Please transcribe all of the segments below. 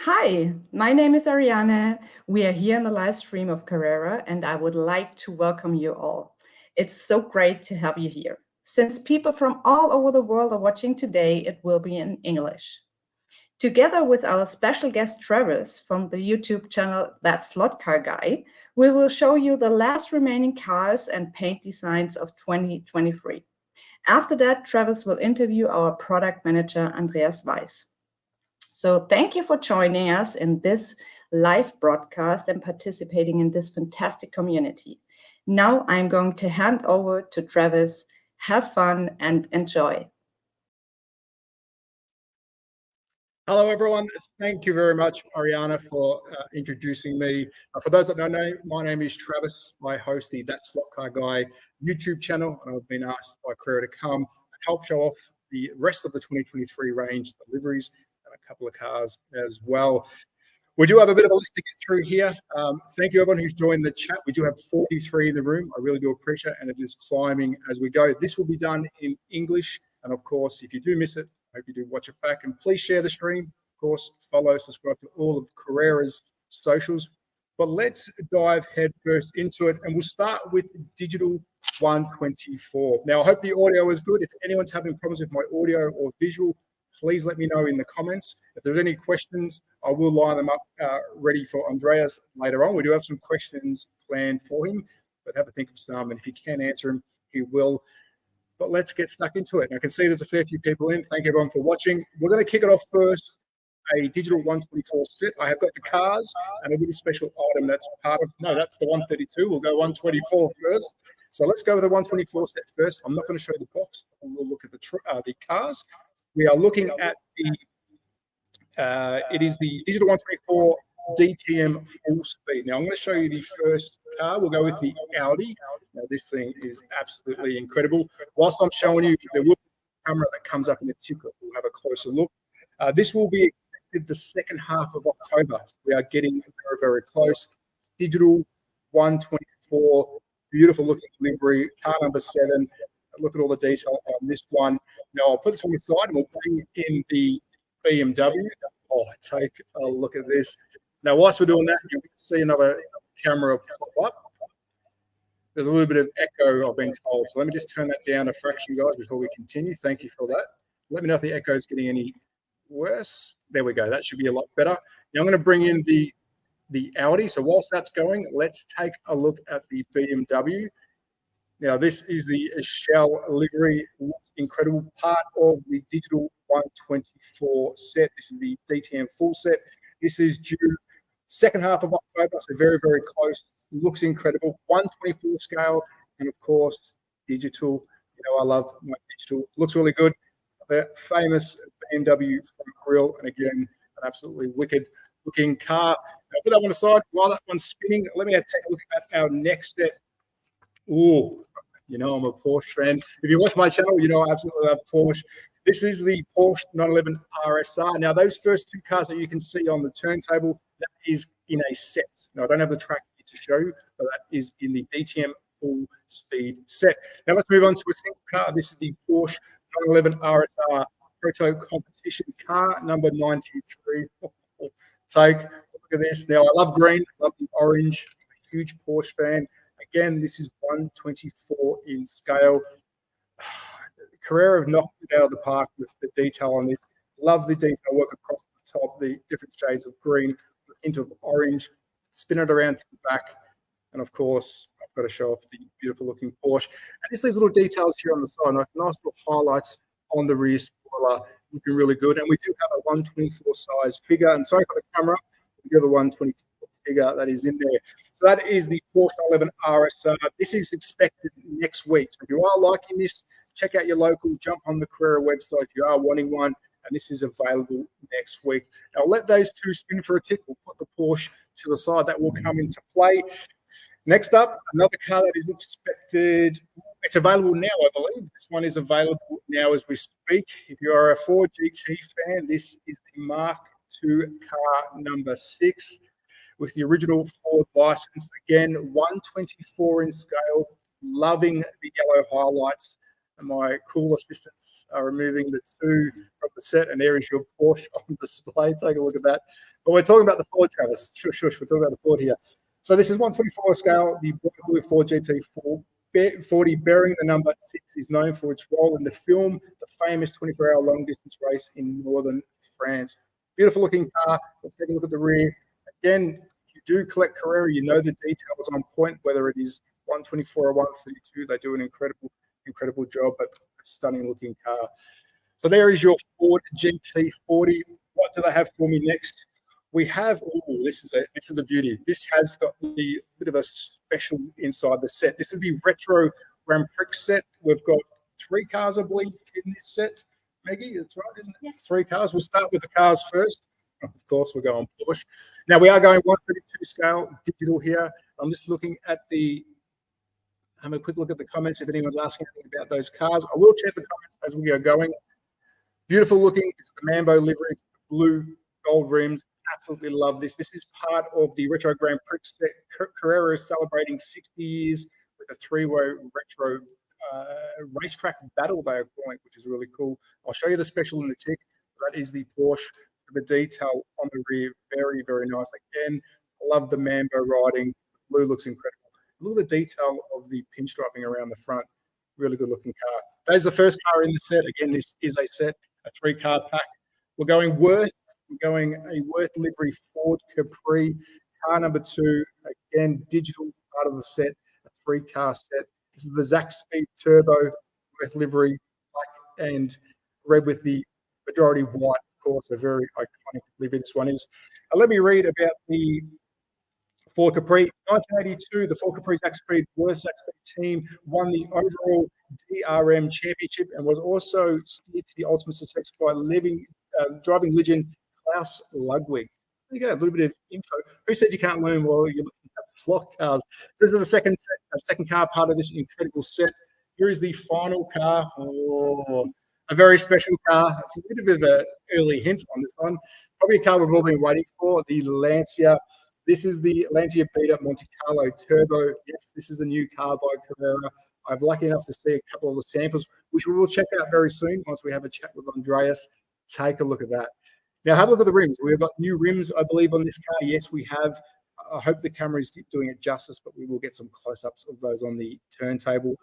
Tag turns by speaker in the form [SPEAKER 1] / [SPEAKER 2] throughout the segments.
[SPEAKER 1] Hi, my name is Ariane. We are here in the live stream of Carrera, and I would like to welcome you all. It's so great to have you here. Since people from all over the world are watching today, it will be in English. Together with our special guest Travis from the YouTube channel That Slotcarguy, we will show you the last remaining cars and paint designs of 2023. After that, Travis will interview our product manager Andreas Weiss. So thank you for joining us in this live broadcast and participating in this fantastic community. Now I'm going to hand over to Travis. Have fun and enjoy.
[SPEAKER 2] Hello, everyone. Thank you very much, Ariana, for introducing me. For those that don't know, my name is Travis. I host the That Slotcarguy YouTube channel, and I've been asked by Carrera to come and help show off the rest of the 2023 range, the liveries, and a couple of cars as well. We do have a bit of a list to get through here. Thank you, everyone who's joined the chat. We do have 43 in the room. I really do appreciate it, and it is climbing as we go. This will be done in English, and of course, if you do miss it, I hope you do watch it back. And please share the stream. Of course, follow, subscribe to all of Carrera's socials. But let's dive head first into it, and we'll start with Digital 124. Now, I hope the audio is good. If anyone's having problems with my audio or visual, please let me know in the comments. If there's any questions, I will line them up ready for Andreas later on. We do have some questions planned for him, but have a think of some, and if he can answer them, he will. But let's get stuck into it. And I can see there's a fair few people in. Thank everyone for watching. We're going to kick it off first, a Digital 124 set. I have got the cars and a really special item that's part of, no, that's the 132. We'll go 124 first. So let's go with the 124 set first. I'm not going to show the box. We'll look at the cars. We are looking at it is the Digital 124 DTM full speed. Now, I'm going to show you the first car. We'll go with the Audi. Now, this thing is absolutely incredible. Whilst I'm showing you, there will be a camera that comes up in the ticket. We'll have a closer look. This will be expected the second half of October. So we are getting very, very close. Digital 124, beautiful looking livery, car number 7. Look at all the detail on this one. Now, I'll put this on the side and we'll bring in the BMW. Oh, take a look at this. Now, whilst we're doing that, you'll see another camera pop up. There's a little bit of echo, I've been told. So let me just turn that down a fraction, guys, before we continue. Thank you for that. Let me know if the echo is getting any worse. There we go. That should be a lot better. Now, I'm going to bring in the Audi. So whilst that's going, let's take a look at the BMW. Now, this is the shell livery, incredible part of the Digital 124 set. This is the DTM full set. This is due second half of October, so very, very close. Looks incredible. 124 scale, and of course, digital. You know, I love my digital. Looks really good. The famous BMW front grille, and again, an absolutely wicked looking car. Now, put that one aside while that one's spinning. Let me take a look at our next set. Ooh, you know, I'm a Porsche fan. If you watch my channel, you know I absolutely love Porsche. This is the Porsche 911 RSR. Now, those first two cars that you can see on the turntable, that is in a set. Now, I don't have the track to show you, but that is in the DTM full speed set. Now, let's move on to a single car. This is the Porsche 911 RSR Proto Competition car number 93. Take a look at this. Now, I love green, I love the orange. I'm a huge Porsche fan. Again, this is 124 in scale. Carrera have knocked it out of the park with the detail on this. Love the detail work across the top, the different shades of green into orange, spin it around to the back. And of course, I've got to show off the beautiful looking Porsche. And just these little details here on the side, like nice little highlights on the rear spoiler, looking really good. And we do have a 124 size figure. And sorry for the camera, we do have a 124 figure that is in there. So that is the Porsche 911 RSR. This is expected next week. So if you are liking this, check out your local, jump on the Carrera website if you are wanting one, and this is available next week. Now, let those two spin for a tick. We'll put the Porsche to the side. That will come into play. Next up, another car that is expected. It's available now, I believe. This one is available now as we speak. If you are a Ford GT fan, this is the Mark II car number 6 with the original Ford license. Again, 124 in scale. Loving the yellow highlights. and my cool assistants are removing the two from the set, and there is your Porsche on display. Take a look at that. But we're talking about the Ford, Travis. Shush, we're talking about the Ford here. So this is 1/24 scale, the Ford GT40 bearing the number 6 is known for its role in the film, the famous 24-hour long-distance race in northern France. Beautiful looking car. Let's take a look at the rear. Again, if you do collect Carrera, you know the details on point, whether it is 124 or 132. They do an incredible job, but a stunning looking car. So there is your Ford GT40. What do they have for me next? We have, this is a beauty. This has got the bit of a special inside the set. This is the retro Grand Prix set. We've got 3 cars, I believe, in this set. Maggie, that's right, isn't it?
[SPEAKER 1] Yes.
[SPEAKER 2] 3 cars. We'll start with the cars first. Of course, we're going Porsche. Now, we are going 132 scale digital here. I'm just looking at have a quick look at the comments if anyone's asking anything about those cars. I will check the comments as we are going. Beautiful looking. It's the Mambo livery, blue gold rims. Absolutely love this. This is part of the Retro Grand Prix set. Carrera is celebrating 60 years with a 3-way retro racetrack battle, they are calling, which is really cool. I'll show you the special in the tick. That is the Porsche. The detail on the rear, very, very nice. Again, I love the Mambo riding. The blue looks incredible. Look at the detail of the pinstriping around the front. Really good looking car. That is the first car in the set. Again, this is a set, a 3-car pack. We're going Worth. We're going a Worth livery Ford Capri. Car number 2. Again, digital part of the set, a 3-car set. This is the Zac Speed Turbo Worth livery, black and red with the majority white. Of course, a very iconic livery this one is. Let me read about the Ford Capri. 1982, the Ford Capri Zac Speed Worth Zac Speed team won the overall DRM championship and was also steered to the ultimate success by driving legend Klaus Ludwig. There you go, a little bit of info. Who said you can't learn while you're looking at slot cars? This is the second car part of this incredible set. Here is the final car. A very special car. It's a bit of an early hint on this one. Probably a car we've all been waiting for, the Lancia. This is the Lancia Beta Monte Carlo Turbo. Yes, this is a new car by Carrera. I'm lucky enough to see a couple of the samples, which we will check out very soon once we have a chat with Andreas. Take a look at that. Now, have a look at the rims. We've got new rims, I believe, on this car. Yes, we have. I hope the camera is doing it justice, but we will get some close-ups of those on the turntable.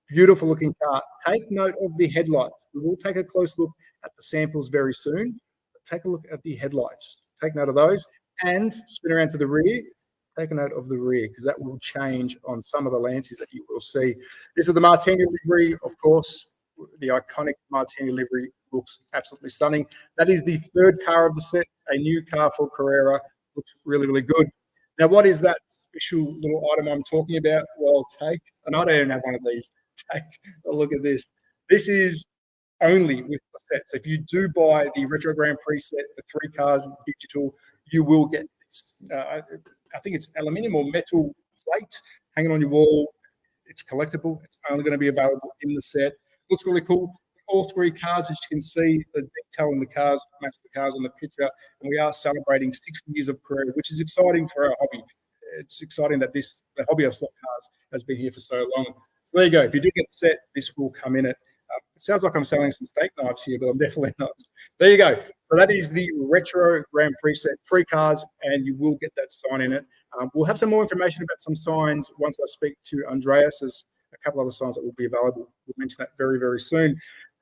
[SPEAKER 2] Beautiful looking car. Take note of the headlights. We will take a close look at the samples very soon. But take a look at the headlights. Take note of those. And spin around to the rear. Take a note of the rear because that will change on some of the Lancias that you will see. This is the Martini livery, of course. The iconic Martini livery looks absolutely stunning. That is the 3rd car of the set, a new car for Carrera. Looks really, really good. Now, what is that special little item I'm talking about? Well, and I don't even have one of these. Take a look at this. This is only with the set. So if you do buy the Retro Grand Prix set, the 3 cars digital, you will get this. I think it's aluminium or metal plate hanging on your wall. It's collectible. It's only going to be available in the set. Looks really cool. All 3 cars, as you can see, the detail in the cars match the cars on the picture. And we are celebrating 60 years of Carrera, which is exciting for our hobby. It's exciting that the hobby of slot cars has been here for so long. So there you go. If you do get the set, this will come in it. It sounds like I'm selling some steak knives here, but I'm definitely not. There you go. So that is the Retro Grand Prix set, 3 cars, and you will get that sign in it. We'll have some more information about some signs once I speak to Andreas. There's a couple other signs that will be available. We'll mention that very, very soon.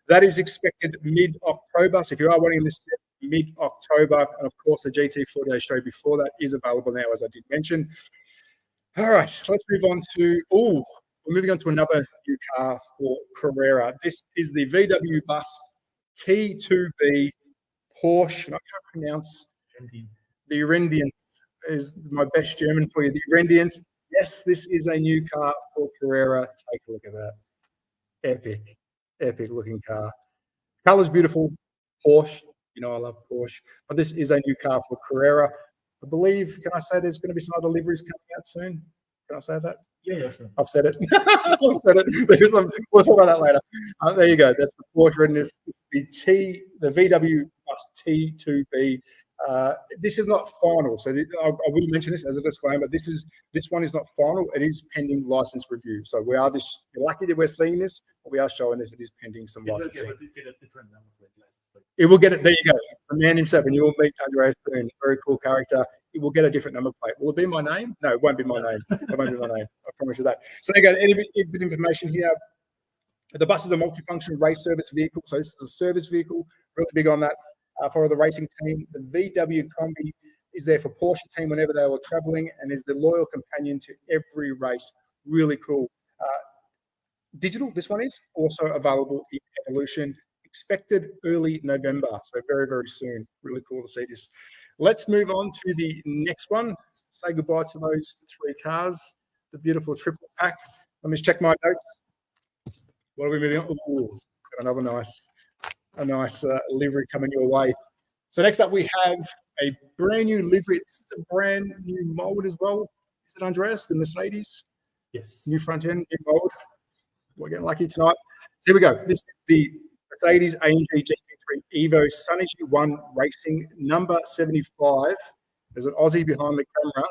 [SPEAKER 2] That is expected mid-October. So if you are wanting this set, mid-October, and of course the GT40 I showed before that is available now, as I did mention. All right, let's move on to, we're moving on to another new car for Carrera. This is the VW Bus T2B Porsche, and I can't pronounce the Rendians is my best German for you. The Rendians. Yes, this is a new car for Carrera. Take a look at that. Epic looking car. Color's beautiful. Porsche. You know I love Porsche. But this is a new car for Carrera. I believe, can I say there's going to be some other liveries coming out soon? Can I say that?
[SPEAKER 3] Yeah, sure.
[SPEAKER 2] I've said it. I've said it. We'll talk about that later. There you go. That's the Porsche. And this is the VW Bus T2B. This is not final, so I will mention this as a disclaimer. This one is not final. It is pending license review. So we are just lucky that we're seeing this, but we are showing this. It is pending some licensing. It will get it. There you go. The man himself, and you will meet Andreas soon. Very cool character. It will get a different number plate. Will it be my name? No, it won't be my name. It won't be my name. I promise you that. So there you go. Any bit of information here. The bus is a multifunction race service vehicle. So this is a service vehicle. Really big on that. For the racing team, the VW Combi is there for Porsche team whenever they were traveling, and is the loyal companion to every race. Really cool. Digital, this one is also available in Evolution. Expected early November, so very, very soon. Really cool to see this. Let's move on to the next one. Say goodbye to those 3 cars. The beautiful triple pack. Let me just check my notes. What are we moving on? Ooh, got another nice livery coming your way. So next up, we have a brand new livery. It's a brand new mold as well. Is it Andreas, the Mercedes?
[SPEAKER 3] Yes.
[SPEAKER 2] New front end, new mold. We're getting lucky tonight. So here we go. This is the Mercedes AMG GT3 Evo Synergy 1 Racing number 75. There's an Aussie behind the camera.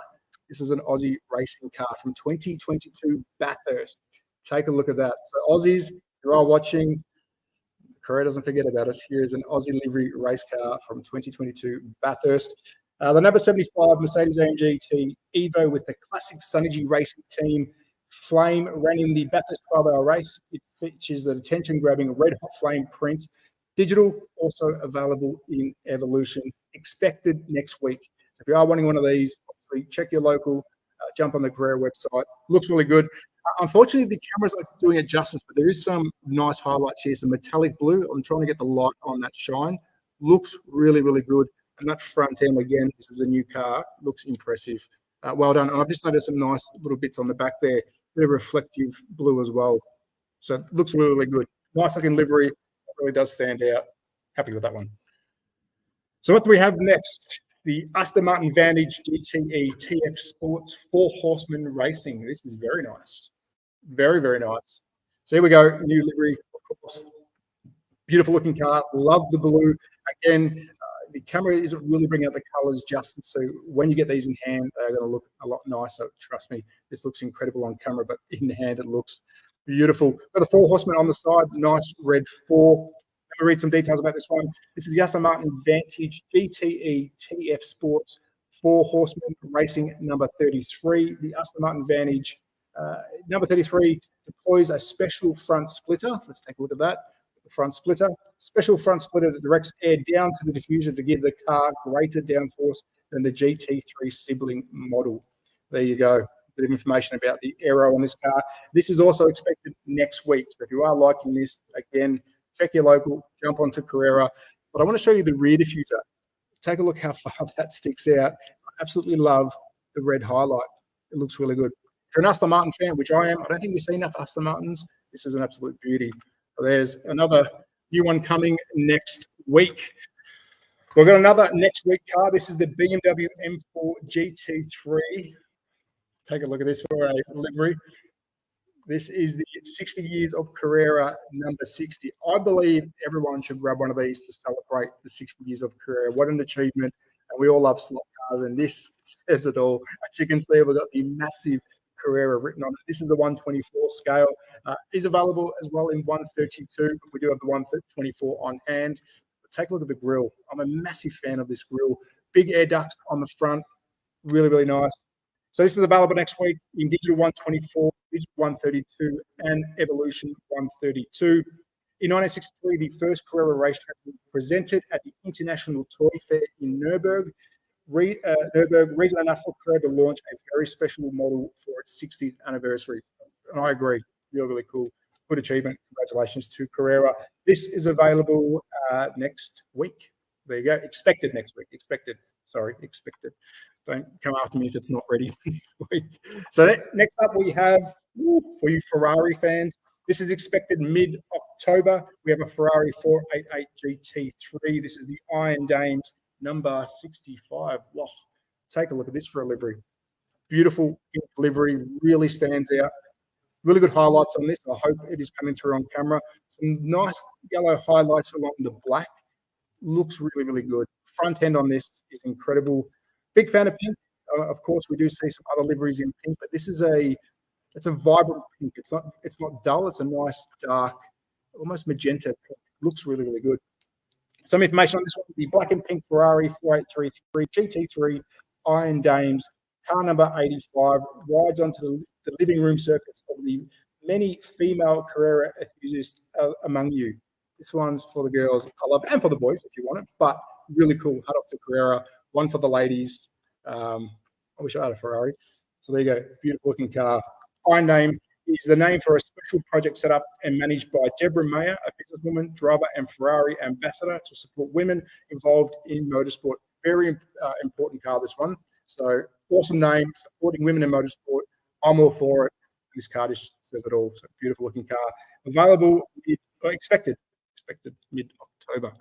[SPEAKER 2] This is an Aussie racing car from 2022 Bathurst. Take a look at that. So Aussies, you are watching. Carrera doesn't forget about us. Here is an Aussie livery race car from 2022 Bathurst. The number 75 Mercedes AMG GT Evo with the classic Synergy racing team. Flame ran in the Bathurst 12-hour race. It features the attention-grabbing red hot flame print. Digital, also available in Evolution. Expected next week. So if you are wanting one of these, obviously check your local, jump on the Carrera website. Looks really good. Unfortunately, the camera's not doing it justice, but there is some nice highlights here. Some metallic blue. I'm trying to get the light on that shine. Looks really, really good. And that front end, again, this is a new car. Looks impressive. Well done. And I've just noticed some nice little bits on the back there. Bit of reflective blue as well. So it looks really, really good. Nice looking livery. It really does stand out. Happy with that one. So what do we have next? The Aston Martin Vantage GTE TF Sports 4-horseman racing. This is very nice. Very, very nice. So here we go. New livery, of course. Beautiful looking car. Love the blue. Again, the camera isn't really bringing out the colors justice. So when you get these in hand, they're going to look a lot nicer. Trust me, this looks incredible on camera, but in hand, it looks beautiful. Got the 4-horseman on the side. Nice red 4. Let me read some details about this one. This is the Aston Martin Vantage GTE TF Sports 4-horseman racing number 33. The Aston Martin Vantage number 33 deploys a special front splitter. Let's take a look at that. The front splitter. Special front splitter that directs air down to the diffuser to give the car greater downforce than the GT3 sibling model. There you go. A bit of information about the aero on this car. This is also expected next week. So if you are liking this, again, check your local, jump onto Carrera. But I want to show you the rear diffuser. Take a look how far that sticks out. I absolutely love the red highlight. It looks really good. If you're an Aston Martin fan, which I am, I don't think we've seen enough Aston Martins. This is an absolute beauty. So there's another new one coming next week. We've got another next week car. This is the BMW M4 GT3. Take a look at this for a livery. This is the 60 years of Carrera number 60. I believe everyone should grab one of these to celebrate the 60 years of Carrera. What an achievement. And we all love slot cars, and this says it all. As you can see, we've got the massive Carrera written on it. This is the 124 scale. Is available as well in 132, but we do have the 124 on hand. But take a look at the grille. I'm a massive fan of this grille. Big air ducts on the front. Really, really nice. So this is available next week in digital 124, digital 132, and Evolution 132. In 1963, the first Carrera racetrack was presented at the International Toy Fair in Nuremberg. Reason enough for Carrera to launch a very special model for its 60th anniversary. And I agree, really, really cool. Good achievement. Congratulations to Carrera. This is available next week. There you go. Expected next week. Expected. Don't come after me if it's not ready. So next up we have, for you Ferrari fans, this is expected mid-October. We have a Ferrari 488 GT3. This is the Iron Dames number 65. Wow. Take a look at this for a livery. Beautiful livery, really stands out. Really good highlights on this. I hope it is coming through on camera. Some nice yellow highlights along the black. Looks really, really good. Front end on this is incredible. Big fan of pink. Of course, we do see some other liveries in pink, but this is it's a vibrant pink. It's not dull. It's a nice dark, almost magenta pink. Looks really, really good. Some information on this one: the black and pink Ferrari 4833 GT3 Iron Dames, car number 85, rides onto the living room circuits of the many female Carrera enthusiasts among you. This one's for the girls, I love it, and for the boys if you want it, but really cool. Hat off to Carrera. One for the ladies. I wish I had a Ferrari. So there you go. Beautiful looking car. Iron Dame is the name for a special project set up and managed by Deborah Mayer, a businesswoman, driver, and Ferrari ambassador to support women involved in motorsport. Very important car, this one. So awesome name, supporting women in motorsport. I'm all for it. This car just says it all. So beautiful looking car. Available, expected mid-October.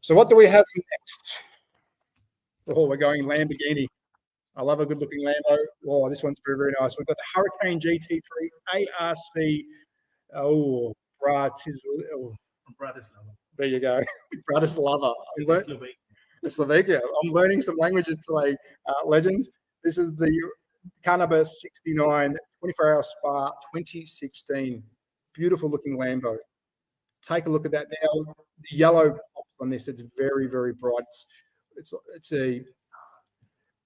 [SPEAKER 2] So what do we have next? Oh, we're going Lamborghini. I love a good-looking Lambo. Oh, this one's very, very nice. We've got the Hurricane GT3 ARC. Oh,
[SPEAKER 3] Bratislava.
[SPEAKER 2] There you go. Bratislava. Slovakia. I'm learning some languages today, legends. This is the car number 69, 24-hour Spa 2016. Beautiful looking Lambo. Take a look at that now. The yellow pops on this. It's very, very bright. It's a,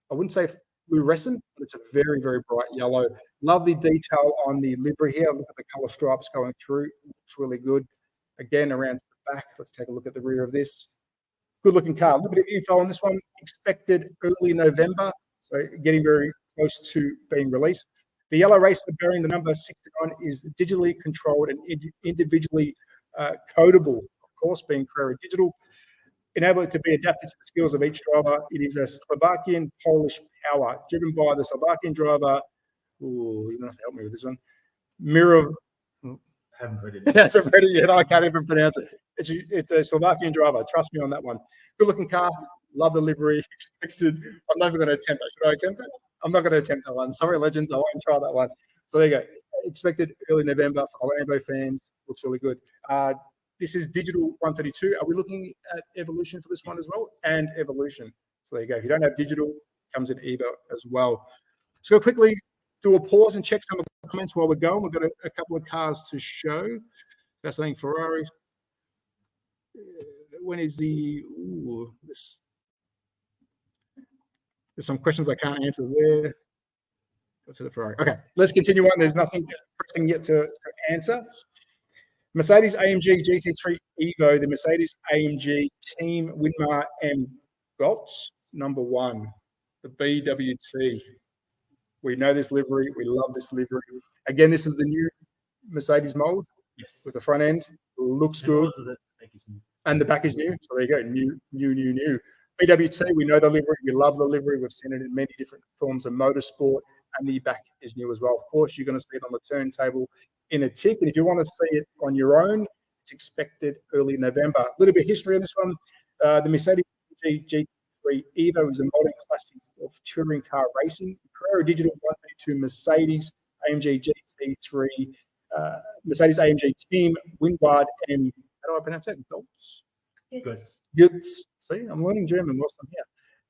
[SPEAKER 2] I wouldn't say fluorescent, but it's a very, very bright yellow. Lovely detail on the livery here. Look at the color stripes going through. Looks really good. Again, around to the back. Let's take a look at the rear of this. Good looking car. A little bit of info on this one. Expected early November. So getting very close to being released. The yellow racer bearing the number 69 is digitally controlled and individually codable, of course, being Carrera Digital. Enable it to be adapted to the skills of each driver. It is a Slovakian Polish power driven by the Slovakian driver. Ooh, you don't have to help me with this one. Mirror.
[SPEAKER 3] I haven't read it.
[SPEAKER 2] Hasn't read it yet. I can't even pronounce it. It's a Slovakian driver. Trust me on that one. Good looking car. Love the livery. Expected. I'm never going to attempt that. Should I attempt it? I'm not going to attempt that one. Sorry, legends. I won't try that one. So there you go. Expected early November for Lambo fans. Looks really good. This is digital 132. Are we looking at evolution for this one as well? And evolution. So there you go. If you don't have digital, it comes in Evo as well. So quickly do a pause and check some of the comments while we're going. We've got a couple of cars to show. Fascinating Ferrari. When is the... Ooh, there's some questions I can't answer there. Go to the Ferrari. Okay, let's continue on. There's nothing pressing yet to answer. Mercedes AMG GT3 Evo, the Mercedes AMG Team Winmar M Goltz, number 1, the BWT. We know this livery. We love this livery. Again, this is the new Mercedes mold.
[SPEAKER 3] Yes.
[SPEAKER 2] With the front end. Looks good. And the back is new. So there you go. New. BWT, we know the livery. We love the livery. We've seen it in many different forms of motorsport. And the back is new as well. Of course, you're going to see it on the turntable in a tick. And if you want to see it on your own, it's expected early November. A little bit of history on this one. The Mercedes GT3 Evo is a modern classic of touring car racing. Carrera Digital 132 Mercedes AMG GT3, Mercedes AMG Team Winward and how do I pronounce that? Goods. See, I'm learning German whilst I'm here.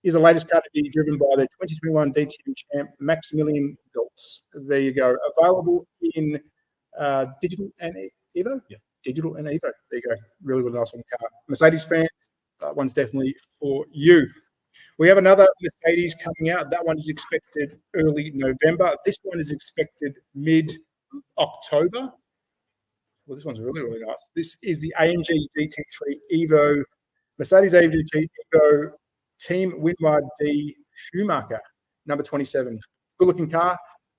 [SPEAKER 2] Is the latest car to be driven by the 2021 DTM champ Maximilian Goltz. There you go. Available in digital and Evo?
[SPEAKER 3] Yeah.
[SPEAKER 2] Digital and Evo. There you go. Really, really nice car. Mercedes fans, that one's definitely for you. We have another Mercedes coming out. That one is expected early November. This one is expected mid-October. Well, this one's really, really nice. This is the AMG GT3 Evo, Mercedes AMG GT Evo Team Winward D Schumacher, number 27. Good looking car.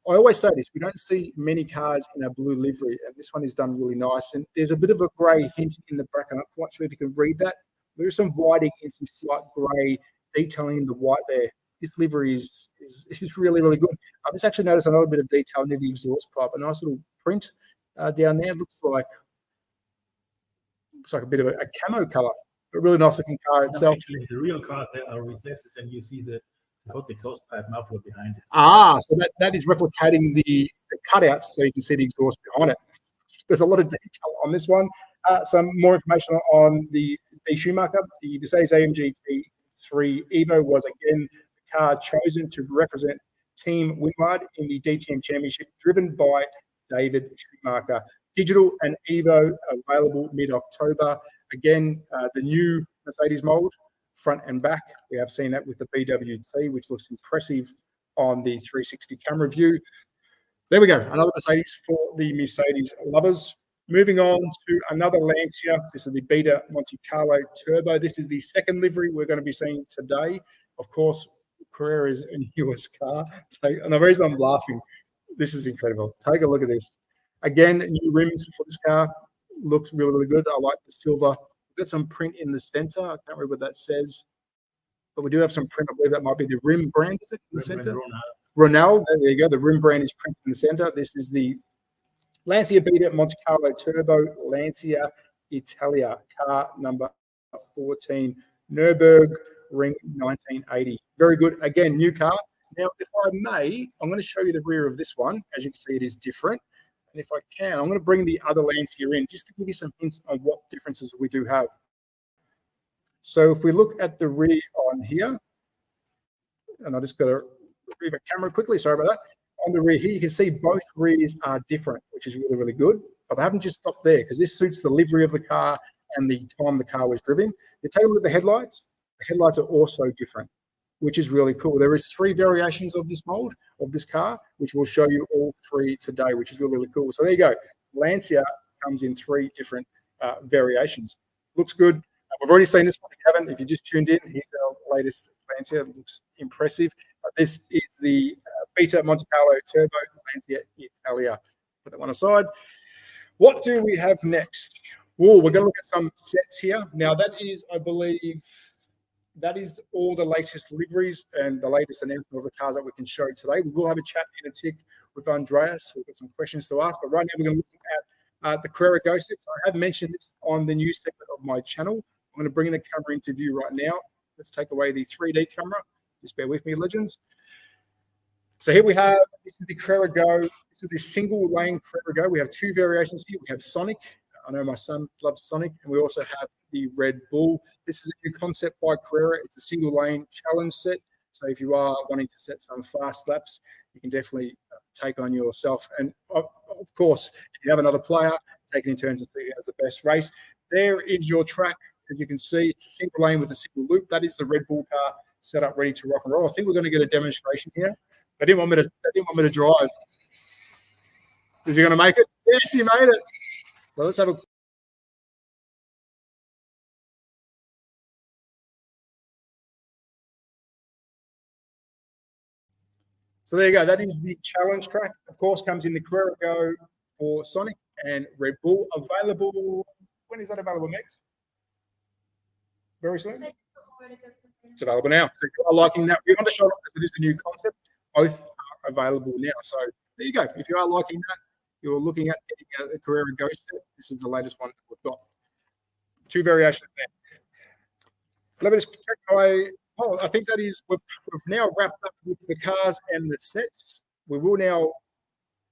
[SPEAKER 2] I always say this, we don't see many cars in a blue livery, and this one is done really nice. And there's a bit of a grey hint in the back. I'm not quite sure if you can read that. There's some whiting and some slight grey detailing in the white there. This livery is really, really good. I've just actually noticed another bit of detail near the exhaust pipe. A nice little print down there. Looks like a bit of a camo colour. A really nice looking car itself.
[SPEAKER 3] Actually, the real cars, there are recesses, and you see the hot exhaust pipe muffler behind it.
[SPEAKER 2] So that is replicating the cutouts, so you can see the exhaust behind it. There's a lot of detail on this one. Some more information on the the Schumacher, the Mercedes-AMG T3 Evo was again the car chosen to represent Team Windward in the DTM Championship, driven by David Schumacher. Digital and Evo available mid-October. Again, the new Mercedes mold, front and back. We have seen that with the BWT, which looks impressive on the 360 camera view. There we go, another Mercedes for the Mercedes lovers. Moving on to another Lancia. This is the Beta Monte Carlo Turbo. This is the second livery we're going to be seeing today. Of course, Carrera's newest car. And the reason I'm laughing, this is incredible. Take a look at this. Again, new rims for this car. Looks really, really good. I like the silver. We've got some print in the center. I can't remember what that says. But we do have some print. I believe that might be the rim brand, is it, in the center? Ronaldo. There you go. The rim brand is printed in the center. This is the Lancia Beta Monte Carlo Turbo, Lancia Italia, car number 14, Nürburgring 1980. Very good. Again, new car. Now, if I may, I'm going to show you the rear of this one. As you can see, it is different. And if I can, I'm going to bring the other Lancia in just to give you some hints on what differences we do have. So if we look at the rear on here, and I just got to move a camera quickly, sorry about that. On the rear here, you can see both rears are different, which is really, really good. But I haven't just stopped there because this suits the livery of the car and the time the car was driven. You take a look at the headlights. The headlights are also different, which is really cool. There is 3 variations of this mold, of this car, which we'll show you all 3 today, which is really, really cool. So there you go. Lancia comes in 3 different variations. Looks good. We've already seen this one. If you haven't, if you just tuned in, here's our latest Lancia. It looks impressive. This is the Beta Monte Carlo Turbo Lancia Italia. Put that one aside. What do we have next? Oh, we're going to look at some sets here. Now, that is, I believe, that is all the latest liveries and the latest announcement of the cars that we can show today. We will have a chat in a tick with Andreas. We've got some questions to ask, but right now we're going to look at the Carrera GO sets. I have mentioned this on the news segment of my channel. I'm going to bring the camera into view right now. Let's take away the 3D camera. Just bear with me, legends. So here we have, this is the Carrera GO. This is the single lane Carrera GO. We have 2 variations here. We have Sonic. I know my son loves Sonic. And we also have the Red Bull. This is a new concept by Carrera. It's a single lane challenge set. So if you are wanting to set some fast laps, you can definitely take on yourself. And of course, if you have another player, taking in turns to see who has the best race. There is your track. As you can see, it's a single lane with a single loop. That is the Red Bull car set up ready to rock and roll. I think we're going to get a demonstration here. They didn't want me to drive. Is he going to make it? Yes, he made it. Well, let's have a. So there you go. That is the challenge track. Of course, comes in the Carrera GO for Sonic and Red Bull. Available. When is that available next? Very soon. It's available now. So if you are liking that, we want to show it because it is a new concept. Both are available now. So there you go. If you are liking that, you're looking at getting a Carrera GO set. This is the latest one that we've got. 2 variations there. Let me just check my. Oh, I think that is we've now wrapped up with the cars and the sets. We will now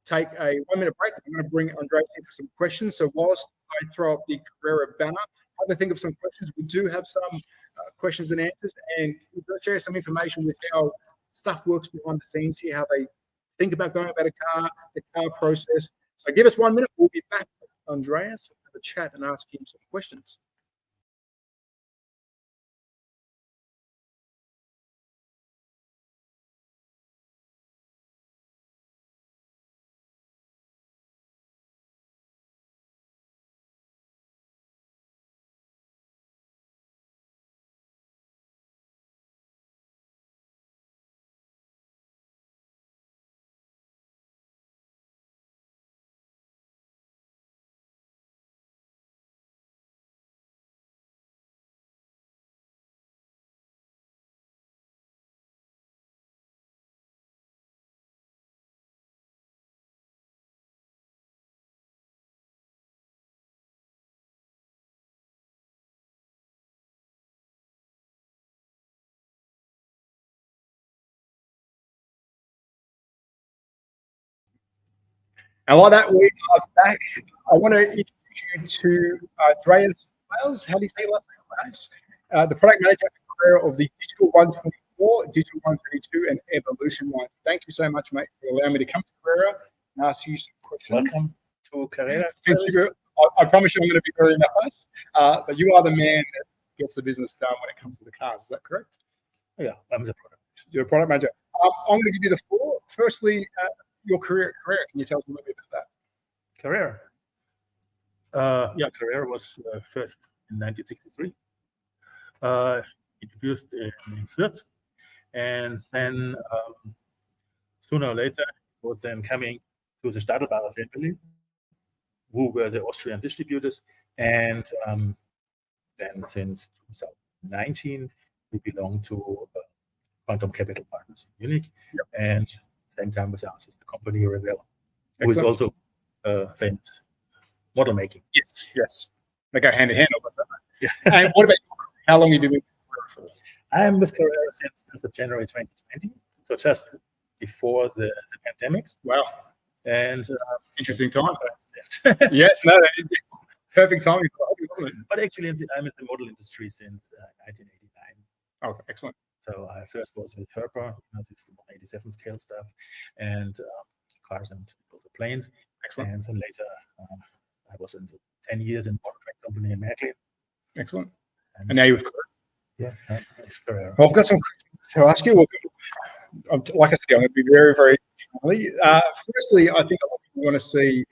[SPEAKER 2] take a 1-minute break. I'm going to bring Andreas in for some questions. So whilst I throw up the Carrera banner, have a think of some questions. We do have some questions and answers, and we're going to share some information with how stuff works behind the scenes here, how they think about going about a car, the car process. So give us 1 minute. We'll be back with Andreas, have a chat and ask him some questions. And like that, we are back. I want to introduce you to Andreas Weiss. How do you say last Weiss, the product manager at Carrera of the Digital 124, Digital 132, and Evolution line. Thank you so much, mate, for allowing me to come to Carrera and ask you some questions.
[SPEAKER 3] Welcome to Carrera.
[SPEAKER 2] Thank you. I promise you I'm going to be very nice, but you are the man that gets the business done when it comes to the cars. Is that correct?
[SPEAKER 3] Yeah, I'm the product.
[SPEAKER 2] You're a product manager. I'm going to give you the floor. Firstly, your career at Carrera. Can you tell us a little bit about that?
[SPEAKER 3] Carrera. Carrera was first in 1963. Introduced in Fürth, and then sooner or later was then coming to the Stadelbauer family, who were the Austrian distributors, and then since 2019 we belong to Quantum Capital Partners in Munich, and same time with us is the company Revell, who is also famous model making.
[SPEAKER 2] Yes. They go hand in hand. Yeah. And what about how long have you been with Carrera for?
[SPEAKER 3] I am with Carrera since January 2020, so just before the pandemics.
[SPEAKER 2] Wow.
[SPEAKER 3] And
[SPEAKER 2] interesting time. Yes, no, perfect timing.
[SPEAKER 3] But actually, I'm in the model industry since 1989.
[SPEAKER 2] Oh, excellent.
[SPEAKER 3] So I first was with Herper, this 87 scale stuff, and cars and also planes.
[SPEAKER 2] Excellent.
[SPEAKER 3] And then later, I was in 10 years in model track company in Märklin.
[SPEAKER 2] Excellent. And now you're with Carrera.
[SPEAKER 3] Yeah, it's Carrera.
[SPEAKER 2] Well, I've got some questions to ask you. Like I said, I'm going to be very, very friendly. Firstly, I think a lot of people want to see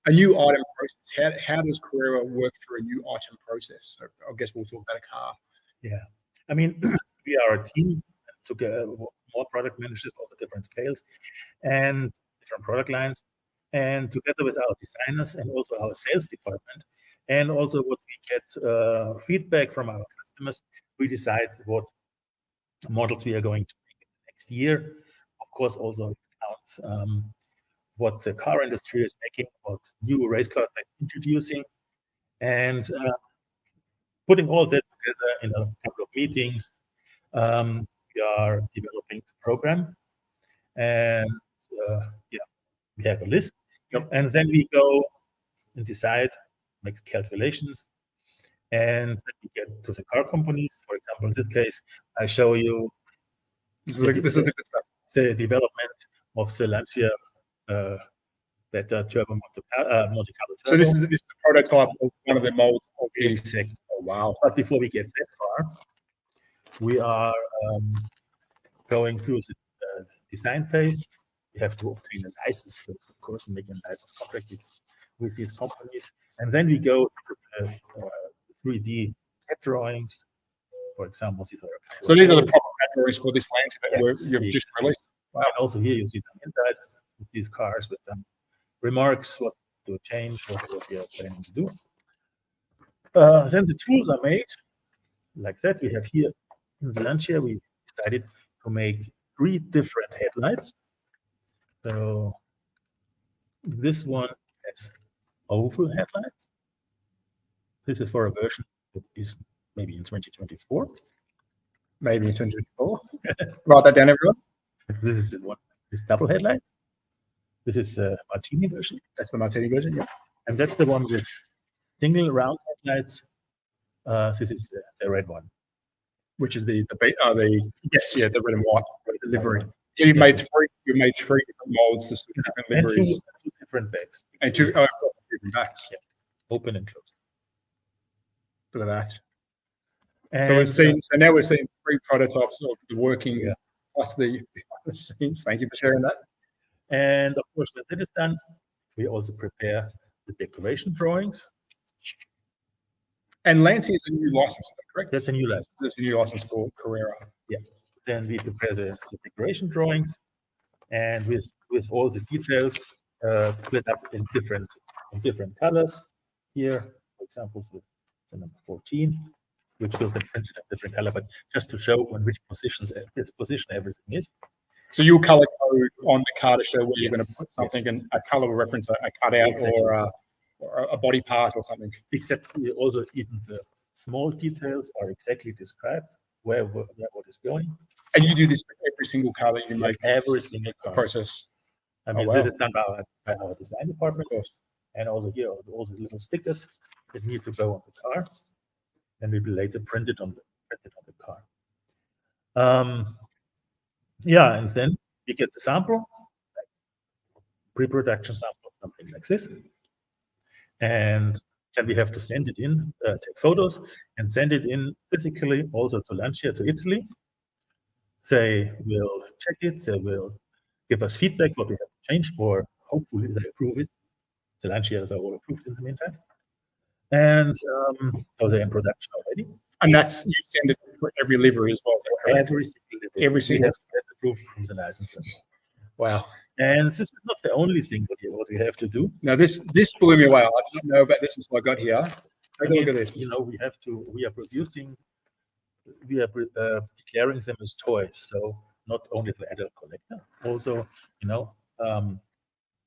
[SPEAKER 2] a new item process. How does Carrera work through a new item process? So I guess we'll talk about a car.
[SPEAKER 3] Yeah, I mean, we are a team together, more product managers, also different scales and different product lines, and together with our designers and also our sales department, and also what we get feedback from our customers, we decide what models we are going to make next year. Of course, also it counts what the car industry is making, what new race cars they're introducing, and putting all that together in a couple of meetings. We are developing the program, and we have a list, and then we go and decide, make calculations, and then we get to the car companies. For example, in this case, I show you the development of the Lancia Beta Turbo Monte Carlo Turbo.
[SPEAKER 2] So this is the prototype of one of the molds.
[SPEAKER 3] Exactly.
[SPEAKER 2] Oh, wow.
[SPEAKER 3] But before we get that far, we are going through the design phase. We have to obtain a license first, of course, and make a license contract with these companies. And then we go to 3D CAD drawings. For example, these are
[SPEAKER 2] so these are the proper CAD drawings for this Lancia that you've just released.
[SPEAKER 3] Wow. And also here you see some inside with these cars with some remarks, what to change, what we are planning to do. Then the tools are made like that. We have here in the Lancia, we decided to make 3 different headlights. So this one has oval headlights. This is for a version that is maybe in 2024.
[SPEAKER 2] Maybe in 2024. Write that down, everyone.
[SPEAKER 3] This is the one. This double headlight. This is the Martini version.
[SPEAKER 2] That's the Martini version, yeah.
[SPEAKER 3] And that's the one with single round headlights. This is the red one,
[SPEAKER 2] which is the red and white livery. So you've made 3 different molds, to different liveries,
[SPEAKER 3] and 2 different bags,
[SPEAKER 2] and 2 different backs.
[SPEAKER 3] Yeah. Open and closed.
[SPEAKER 2] Look at that.
[SPEAKER 3] And
[SPEAKER 2] so we've seen. So now we've seen 3 prototypes of the working plus the scenes. Thank you for sharing that.
[SPEAKER 3] And of course, when that is done, we also prepare the decoration drawings.
[SPEAKER 2] And Lancia is a new license, correct?
[SPEAKER 3] That's a new license.
[SPEAKER 2] That's a new license for Carrera.
[SPEAKER 3] Yeah. Then we prepare the decoration drawings, and with all the details split up in different colors. Here, for example, with the number 14, which will then print in a different color, but just to show on which position everything is.
[SPEAKER 2] So you'll color code on the car to show where you're going to put something, and a color will reference a cutout or a body part or something.
[SPEAKER 3] Except also even the small details are exactly described where what is going.
[SPEAKER 2] And you do this for every single car that you make?
[SPEAKER 3] Every single car.
[SPEAKER 2] Process.
[SPEAKER 3] I mean, this is done by our design department, and also here are all the little stickers that need to go on the car. and we will later print it on the car. And then we get the sample, pre-production sample, something like this, and then we have to send it in, take photos, and send it in physically also to Lancia, to Italy. They will check it, they will give us feedback what we have to change, or hopefully they approve it. The Lancias are all approved in the meantime. And so they're in production already.
[SPEAKER 2] And that's, you send it for every livery as well?
[SPEAKER 3] Every single livery.
[SPEAKER 2] Every single.
[SPEAKER 3] We have to get approved from the licensor.
[SPEAKER 2] Wow.
[SPEAKER 3] And this is not the only thing what we have to do.
[SPEAKER 2] Now this blew me away. I didn't know about this until I got here. Take a look at this.
[SPEAKER 3] We are producing, we are declaring them as toys. So not only for adult collector, also,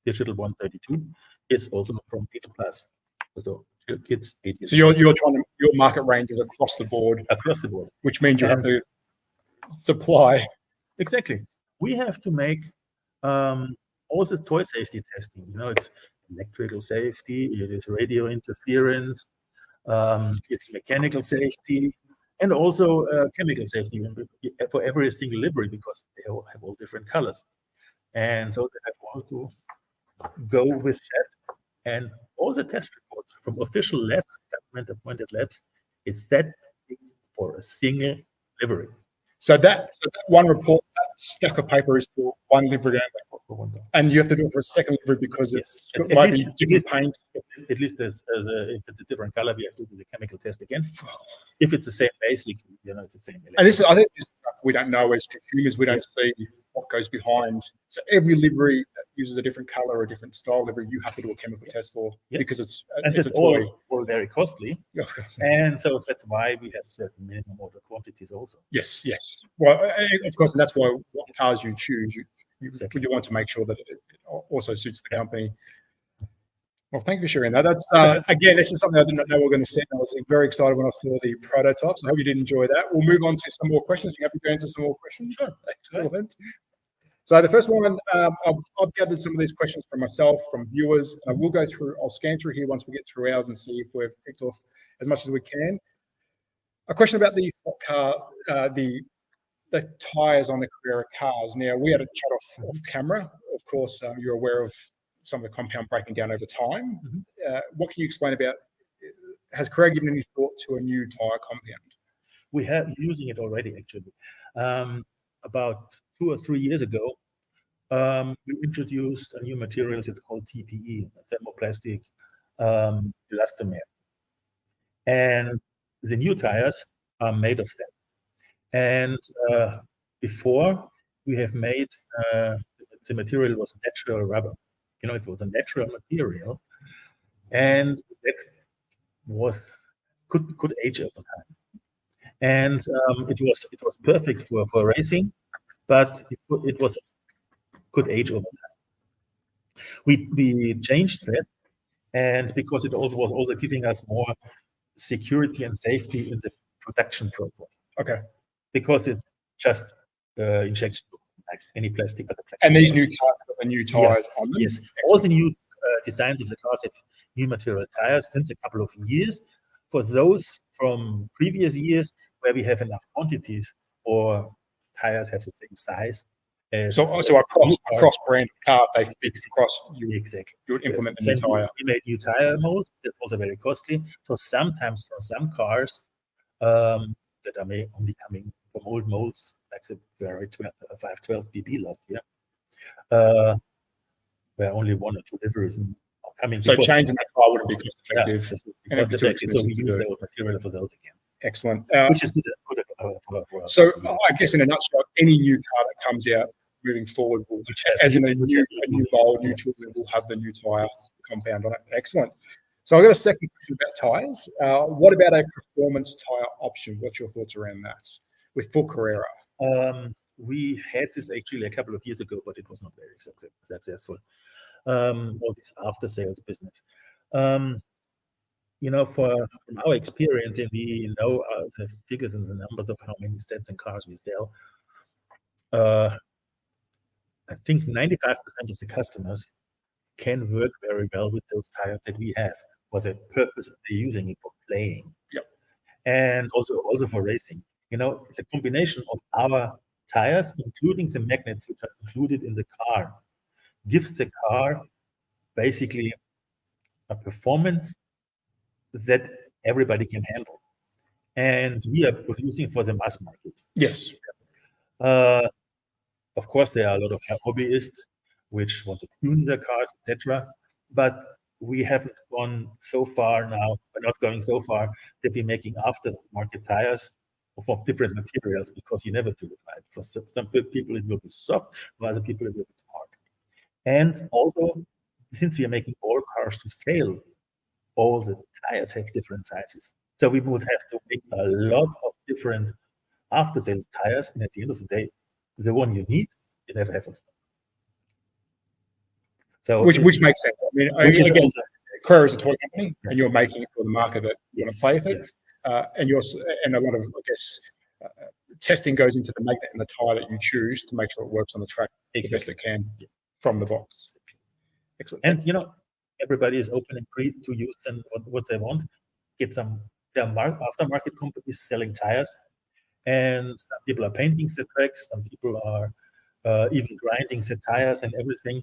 [SPEAKER 3] digital 132 is also from 8+. So kids 8 years.
[SPEAKER 2] So your market range is across the board.
[SPEAKER 3] Across the board.
[SPEAKER 2] Which means you have to supply.
[SPEAKER 3] Exactly. We have to make also toy safety testing. It's electrical safety, it is radio interference, it's mechanical safety, and also chemical safety for every single livery, because they all have all different colors. And so they have all to go with that. And all the test reports from official labs, government-appointed labs, it's that big for a single livery.
[SPEAKER 2] So that one report, that stack of paper is for one livery only. And you have to do it for a second livery because it might be different paint.
[SPEAKER 3] At least if it's a different color, we have to do the chemical test again. If it's the same basic, it's the same.
[SPEAKER 2] And this, I think, this stuff we don't know as consumers. We don't see what goes behind. So every livery that uses a different color or a different style livery, you have to do a chemical test for because it's a toy.
[SPEAKER 3] all very costly.
[SPEAKER 2] Yeah, of course.
[SPEAKER 3] And so that's why we have certain minimum order quantities also.
[SPEAKER 2] Yes. Well, of course, and that's why what cars you choose, you want to make sure that it also suits the company. Well, thank you for sharing that. That's again, this is something I did not know we were going to see. I was very excited when I saw the prototypes. I hope you did enjoy that. We'll move on to some more questions. You happy to answer some more questions? Sure. Excellent. So the first one, I've gathered some of these questions from myself, from viewers. We'll go through. I'll scan through here once we get through ours and see if we've ticked off as much as we can. A question about the car, the tyres on the Carrera cars. Now, we had a chat off camera. Of course, you're aware of some of the compound breaking down over time. Mm-hmm. What can you explain about, has Carrera given any thought to a new tyre compound?
[SPEAKER 3] We have using it already, actually. About 2 or 3 years ago, we introduced a new material. It's called TPE, thermoplastic elastomer. And the new tires are made of that. And before, we have made the material was natural rubber. It was a natural material, and it could age over time. And it was perfect for racing, but it could age over time. We changed that, and because it also was also giving us more security and safety in the production process.
[SPEAKER 2] Okay.
[SPEAKER 3] Because it's just injection like any plastic.
[SPEAKER 2] And these new cars have the new tires on them?
[SPEAKER 3] Yes. All the new designs of the cars have new material tires since a couple of years. For those from previous years where we have enough quantities or tires have the same size.
[SPEAKER 2] So across brand car, they fix across you.
[SPEAKER 3] Exactly.
[SPEAKER 2] You would implement the new tire.
[SPEAKER 3] We made new tire molds. That's also very costly. So sometimes for some cars that are only coming from old molds, like the Ferrari 512 BB last year, where only 1 or 2 liveries are coming.
[SPEAKER 2] So changing that tire wouldn't be cost effective.
[SPEAKER 3] So we use the old material for those again.
[SPEAKER 2] Excellent.
[SPEAKER 3] Which is good.
[SPEAKER 2] So I guess in a nutshell, any new car that comes out moving forward will, as in a new mold, new tool, will have the new tire compound on it. Excellent. So I've got a second question about tires. What about a performance tire option? What's your thoughts around that with full Carrera?
[SPEAKER 3] We had this actually a couple of years ago, but it was not very successful. All this after-sales business. From our experience, and we know the figures and the numbers of how many sets and cars we sell. I think 95% of the customers can work very well with those tires that we have for the purpose they're using it for playing.
[SPEAKER 2] Yep.
[SPEAKER 3] and also for racing. It's a combination of our tires, including the magnets which are included in the car, gives the car basically a performance that everybody can handle. And we are producing for the mass market.
[SPEAKER 2] Yes.
[SPEAKER 3] Of course, there are a lot of hobbyists which want to tune their cars, etc. But we haven't gone so far now. We're not going so far that we're making aftermarket tires for different materials, because you never do it right. For some people, it will be soft. For other people, it will be hard. And also, since we are making all cars to scale, all the tires have different sizes. So we would have to make a lot of different after-sales tires. And at the end of the day, the one you need, you never have on stock. So
[SPEAKER 2] which makes sense. I mean, again, Carrera is a toy company, and you're making it for the market that you want to play with it. And a lot of, I guess, testing goes into the magnet and the tire that you choose to make sure it works on the track the best it can from the box. Excellent.
[SPEAKER 3] And everybody is open and free to use them what they want. Get some aftermarket companies selling tires, and some people are painting the tracks. Some people are even grinding the tires and everything.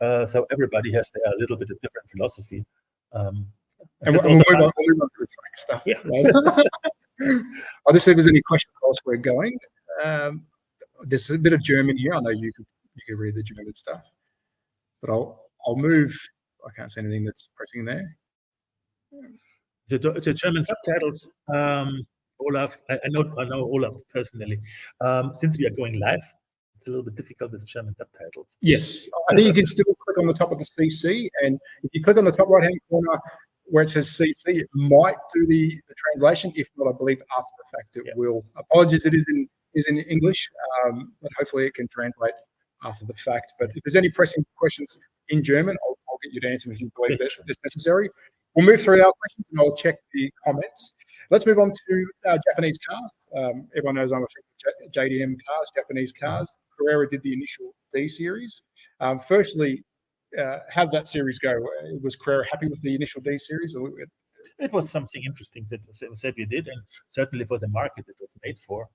[SPEAKER 3] So everybody has a little bit of different philosophy.
[SPEAKER 2] And we'll move on to the track stuff.
[SPEAKER 3] Yeah.
[SPEAKER 2] Right? I'll just see if there's any questions whilst we're going. There's a bit of German here. I know you could read the German stuff, but I'll move. I can't see anything that's pressing there.
[SPEAKER 3] The German subtitles, Olaf. I know Olaf personally. Since we are going live, it's a little bit difficult with German subtitles.
[SPEAKER 2] Yes, I think you can still click on the top of the CC, and if you click on the top right-hand corner where it says CC, it might do the translation. If not, I believe after the fact it will. Apologies, it is in English, but hopefully it can translate after the fact. But if there's any pressing questions in German, I'll get you to answer if you believe that's necessary. We'll move through our questions and I'll check the comments. Let's move on to Japanese cars. Everyone knows I'm a fan of JDM cars, Japanese cars. Carrera did the initial D series. Firstly, how did that series go? Was Carrera happy with the initial D series?
[SPEAKER 3] It was something interesting that we did, and certainly for the market it was made for,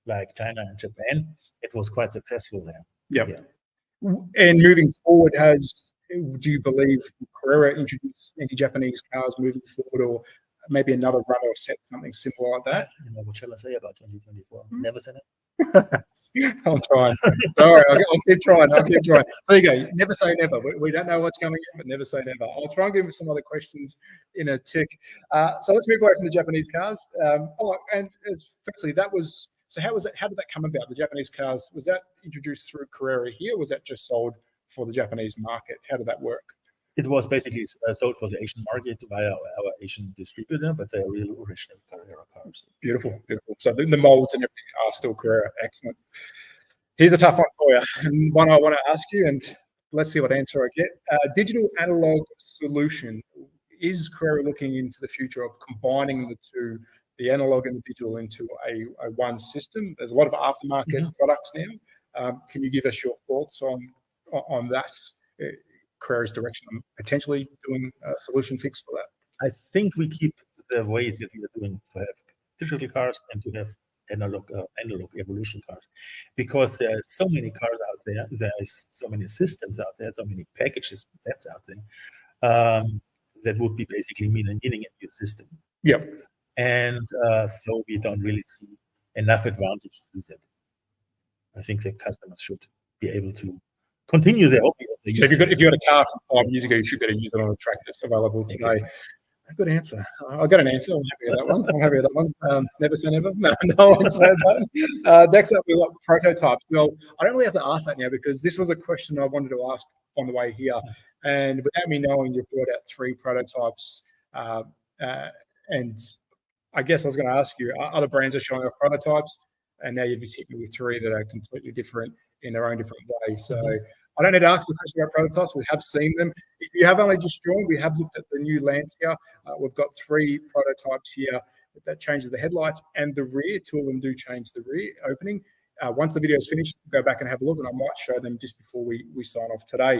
[SPEAKER 3] like China and Japan, it was quite successful there.
[SPEAKER 2] Yeah. And moving forward, do you believe Carrera introduce any Japanese cars moving forward, or maybe another runner or set something similar like that?
[SPEAKER 3] What shall I say about 2024? Never said it.
[SPEAKER 2] I'm trying. All right, I'll keep trying. There you go. Never say never. We don't know what's coming in, but never say never. I'll try and give you some other questions in a tick. So let's move away from the Japanese cars. Firstly, how did that come about? The Japanese cars, was that introduced through Carrera here, or was that just sold for the Japanese market? How did that work?
[SPEAKER 3] It was basically sold for the Asian market via our Asian distributor, but they're real original Carrera cars.
[SPEAKER 2] Beautiful. So the molds and everything are still Carrera. Excellent. Here's a tough one for you, and one I want to ask you, and let's see what answer I get. Digital analog solution. Is Carrera looking into the future of combining the two, the analog and the digital, into a one system? There's a lot of aftermarket products now. Can you give us your thoughts on that? Carrera's direction on potentially doing a solution fix for that?
[SPEAKER 3] I think we keep the ways that we are doing to have digital cars and to have analog evolution cars, because there are so many cars out there, there is so many systems out there, so many packages and sets out there, that would be basically meaning a new system.
[SPEAKER 2] Yep.
[SPEAKER 3] And so we don't really see enough advantage to do that. I think the customers should be able to continue their hobby.
[SPEAKER 2] So if you had a car from 5 years ago, you should be able to use it on a track that's available today.
[SPEAKER 3] Exactly.
[SPEAKER 2] A good answer. I got an answer. I'm happy with that one. Never say never. No one said that. Next up, we've got prototypes. Well, I don't really have to ask that now, because this was a question I wanted to ask on the way here. And without me knowing, you brought out 3 prototypes. And I guess I was going to ask you, other brands are showing off prototypes, and now you've just hit me with 3 that are completely different in their own different ways. So I don't need to ask the question about prototypes. We have seen them. If you have only just joined, we have looked at the new Lancia. We've got 3 prototypes here that changes the headlights and the rear. 2 of them do change the rear opening. Once the video is finished, go back and have a look, and I might show them just before we sign off today.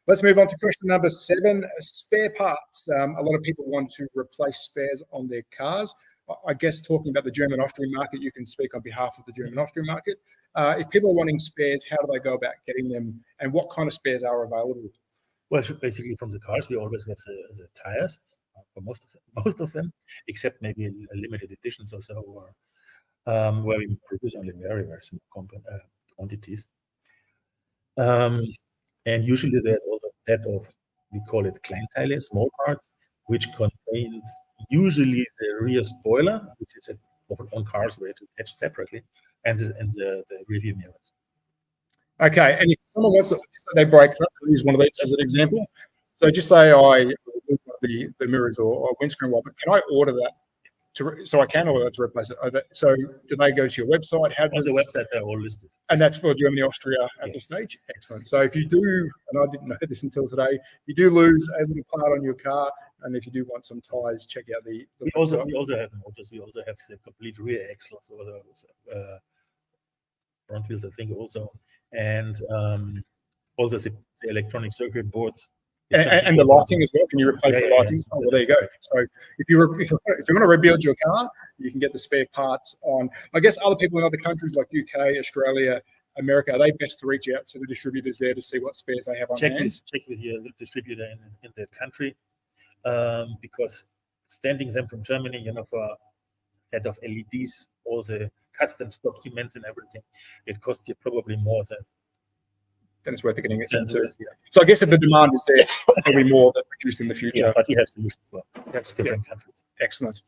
[SPEAKER 2] Let's move on to question number 7, spare parts. A lot of people want to replace spares on their cars. I guess talking about the German-Austrian market, you can speak on behalf of the German-Austrian market. If people are wanting spares, how do they go about getting them, and what kind of spares are available?
[SPEAKER 3] Well, basically from the cars, we always have the tires for most of them, except maybe a limited editions or so, or where we produce only very, very small quantities. And usually there's also a set of, we call it Kleinteile, small parts, which contains usually the rear spoiler, which is often on cars where it's attached separately, and the rear view mirrors.
[SPEAKER 2] Okay, and if someone wants to, they break, I'll use one of these as an example. So just say I lose the mirrors or windscreen wiper, can I order that? So I can order that to replace it. So do they go to your website?
[SPEAKER 3] On the website, they're all listed.
[SPEAKER 2] And that's for Germany, Austria at this stage? Excellent. So if you do, and I didn't know this until today, if you do lose a little part on your car, and if you do want some tires, check out the
[SPEAKER 3] we also have motors. We also have the complete rear axles, or the front wheels, I think, also. And also the electronic circuit boards.
[SPEAKER 2] And the lighting as well. Can you replace the lighting? Yeah. Oh, well, there you go. So if you want to rebuild your car, you can get the spare parts on. I guess other people in other countries like UK, Australia, America, are they best to reach out to the distributors there to see what spares they have on hand?
[SPEAKER 3] Check with your distributor in that country, because sending them from Germany, for a set of LEDs, all the customs documents and everything, it costs you probably more than.
[SPEAKER 2] Then it's worth getting it into. Yeah. So I guess if the demand is there, there'll be more that produce in the future.
[SPEAKER 3] Yeah, but we have solutions for different countries.
[SPEAKER 2] Excellent.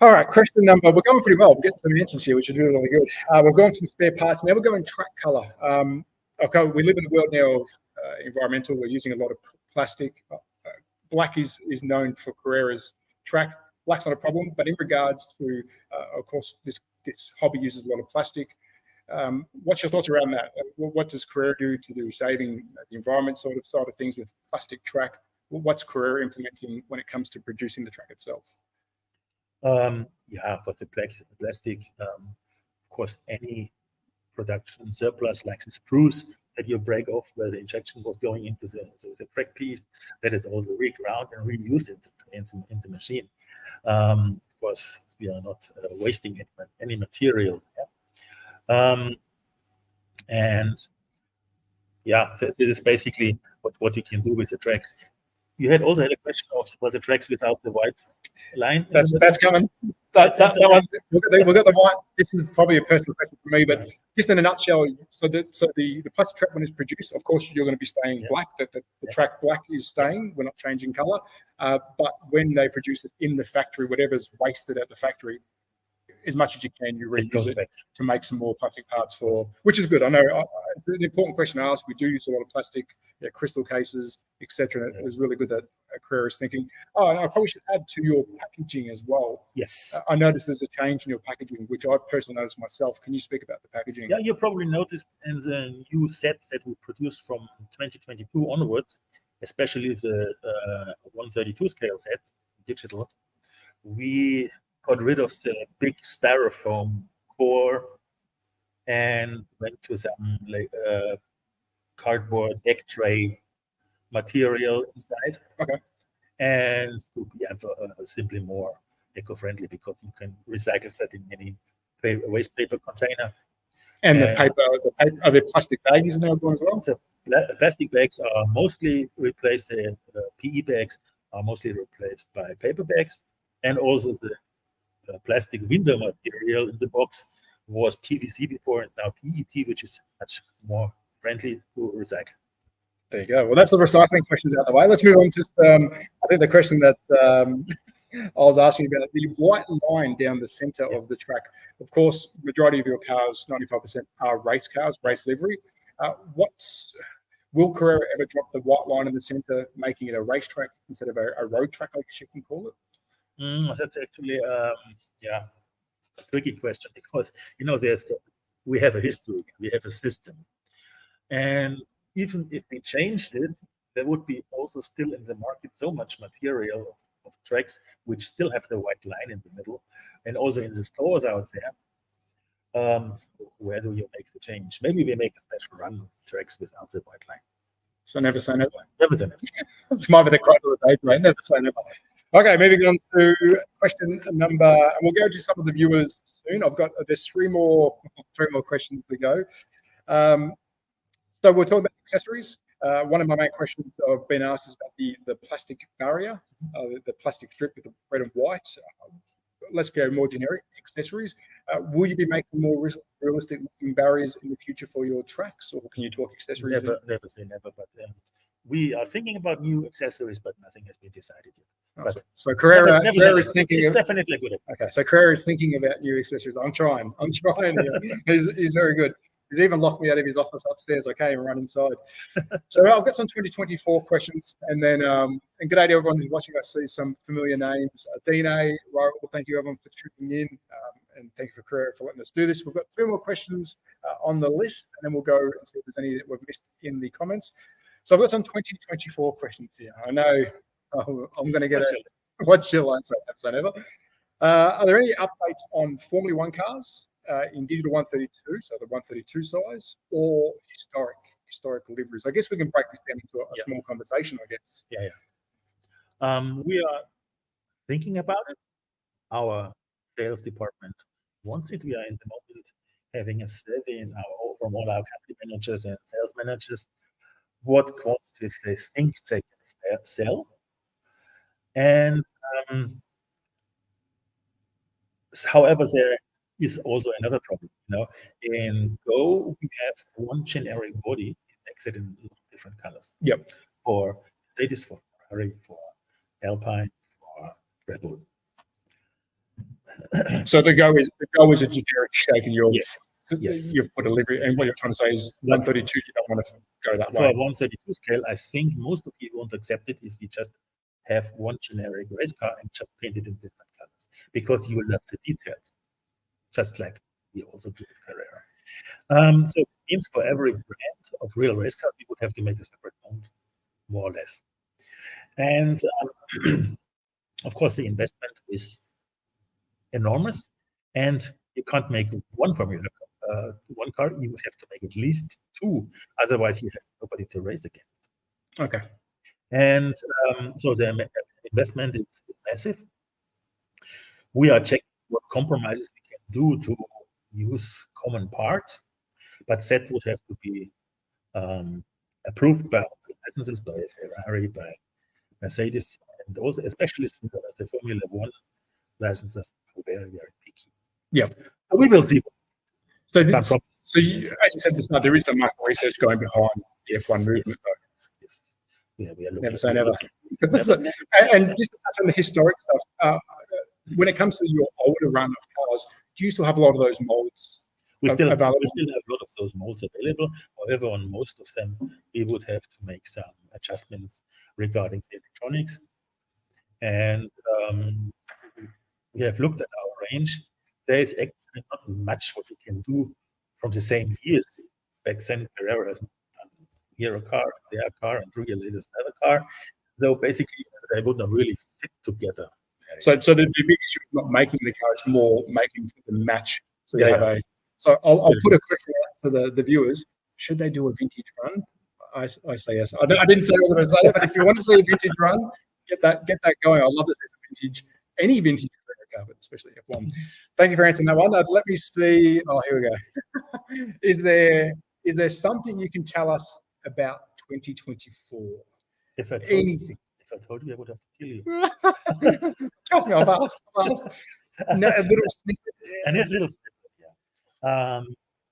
[SPEAKER 2] All right, question number. We're going pretty well. We're getting some answers here, which are really, really good. We're going from spare parts. Now we're going track color. Okay, we live in a world now of environmental. We're using a lot of plastic. Black is known for Carrera's track. Black's not a problem, but in regards to, of course, this hobby uses a lot of plastic. What's your thoughts around that? What does Carrera do to do saving the environment side of things with plastic track? What's Carrera implementing when it comes to producing the track itself?
[SPEAKER 3] For the plastic, of course, any production surplus like the screws that you break off where the injection was going into the track piece, that is also reground and reused in the machine. Of course, we are not wasting any material. This is basically what you can do with the tracks. You also had a question of the tracks without the white line.
[SPEAKER 2] That's coming. That one's, we've got the white. This is probably a personal question for me, but just in a nutshell, so the plastic track when it's produced, of course, you're going to be staying black. The track black is staying. We're not changing color. But when they produce it in the factory, whatever's wasted at the factory, as much as you can, you reuse it to make some more plastic parts which is good. I know it's an important question to ask. We do use a lot of plastic, crystal cases, etc. It was really good that Carrera is thinking. Oh, and I probably should add to your packaging as well.
[SPEAKER 3] Yes.
[SPEAKER 2] I noticed there's a change in your packaging, which I personally noticed myself. Can you speak about the packaging?
[SPEAKER 3] Yeah, you probably noticed in the new sets that we produced from 2022 onwards, especially the 132 scale sets, digital, we got rid of the big styrofoam core and went to some cardboard deck tray material inside.
[SPEAKER 2] Okay.
[SPEAKER 3] And to be simply more eco-friendly because you can recycle that in any waste paper container.
[SPEAKER 2] And the paper, are there plastic bags now as well?
[SPEAKER 3] The plastic bags are mostly replaced. The PE bags are mostly replaced by paper bags, and also the plastic window material in the box was PVC before. It's now PET, which is much more friendly to recycle.
[SPEAKER 2] There you go. Well, that's the recycling questions out of the way. Let's move on to, I think the question that I was asking about, the white line down the center of the track. Of course, majority of your cars, 95%, are race cars, race livery. Will Carrera ever drop the white line in the center, making it a racetrack instead of a road track, I guess you can call it?
[SPEAKER 3] That's actually a tricky question because we have a history, we have a system, and even if we changed it, there would be also still in the market so much material of tracks which still have the white line in the middle, and also in the stores out there. So where do you make the change? Maybe we make a special run tracks without the white line.
[SPEAKER 2] So never say never.
[SPEAKER 3] Never say never.
[SPEAKER 2] It's might be the quote of the day, right? Never say never. Okay, moving on to question number, and we'll go to some of the viewers soon. There's three more questions to go. So we're talking about accessories. One of my main questions I've been asked is about the plastic barrier, the plastic strip with the red and white. Let's go more generic accessories. Will you be making more realistic looking barriers in the future for your tracks, or can you talk accessories?
[SPEAKER 3] Never say never, but we are thinking about new accessories, but nothing has been decided yet.
[SPEAKER 2] But so Carrera is thinking
[SPEAKER 3] it's definitely good.
[SPEAKER 2] Okay, so Carrera is thinking about new accessories. I'm trying. He's very good. He's even locked me out of his office upstairs. I can't even run inside. So I've got some 2024 questions, and then and good day to everyone who's watching. I see some familiar names. Dine, Raul, thank you everyone for tuning in, and thank you for Carrera for letting us do this. We've got two more questions on the list, and then we'll go and see if there's any that we've missed in the comments. So I've got some 2024 questions here. I know I'm going to get what's your line say never. Are there any updates on Formula One cars in digital 132, so the 132 size, or historic liveries? I guess we can break this down into a small conversation, I guess.
[SPEAKER 3] We are thinking about it. Our sales department wants it. We are in the moment having a survey from all our country managers and sales managers what quantities they think they can sell. And however, there is also another problem. In Go, we have one generic body. It makes it in different colors.
[SPEAKER 2] Yep.
[SPEAKER 3] For Mercedes, for Ferrari, for Alpine, for Red Bull.
[SPEAKER 2] So the Go is a generic shape in your.
[SPEAKER 3] Yes.
[SPEAKER 2] You've put a livery, and what you're trying to say is 132. You don't want to go that way.
[SPEAKER 3] For a 132 scale, I think most of you won't accept it if you just have one generic race car and just paint it in different colors, because you will love the details, just like we also do in Carrera. So it means for every brand of real race car, we would have to make a separate mount, more or less. And of course, the investment is enormous, and you can't make one Formula one car. You have to make at least two, otherwise you have nobody to race against.
[SPEAKER 2] Okay.
[SPEAKER 3] And so the investment is massive. We are checking what compromises we can do to use common parts, but that would have to be approved by licenses, by Ferrari, by Mercedes, and also especially the Formula One licenses are very, very picky.
[SPEAKER 2] Yeah.
[SPEAKER 3] So we will see.
[SPEAKER 2] So as you said at the start, there is some market research going behind the F1 movement.
[SPEAKER 3] Yes. Yeah, we are looking.
[SPEAKER 2] Never say never. And just to touch on the historic stuff, when it comes to your older run of cars, do you still have a lot of those molds available?
[SPEAKER 3] We still have a lot of those molds available. However, on most of them, we would have to make some adjustments regarding the electronics. And we have looked at our range. There is actually not much what we can do from the same years. Back then, Carrera has done here a car, there a car, and 3 years later another car. So basically, they would not really fit together.
[SPEAKER 2] So the big issue is not making the car; it's more making the match. So you have a. So I'll put a question out to the viewers: should they do a vintage run? I say yes. I didn't say I was going to say that, but if you want to see a vintage run, get that going. I love to see any vintage car, but especially F1. Thank you for answering that one. Let me see. Oh, here we go. Is there something you can tell us about 2024?
[SPEAKER 3] If I told you, I would have to kill you.
[SPEAKER 2] Trust me, I've asked. No, a little snippet.
[SPEAKER 3] And a little snippet, yeah.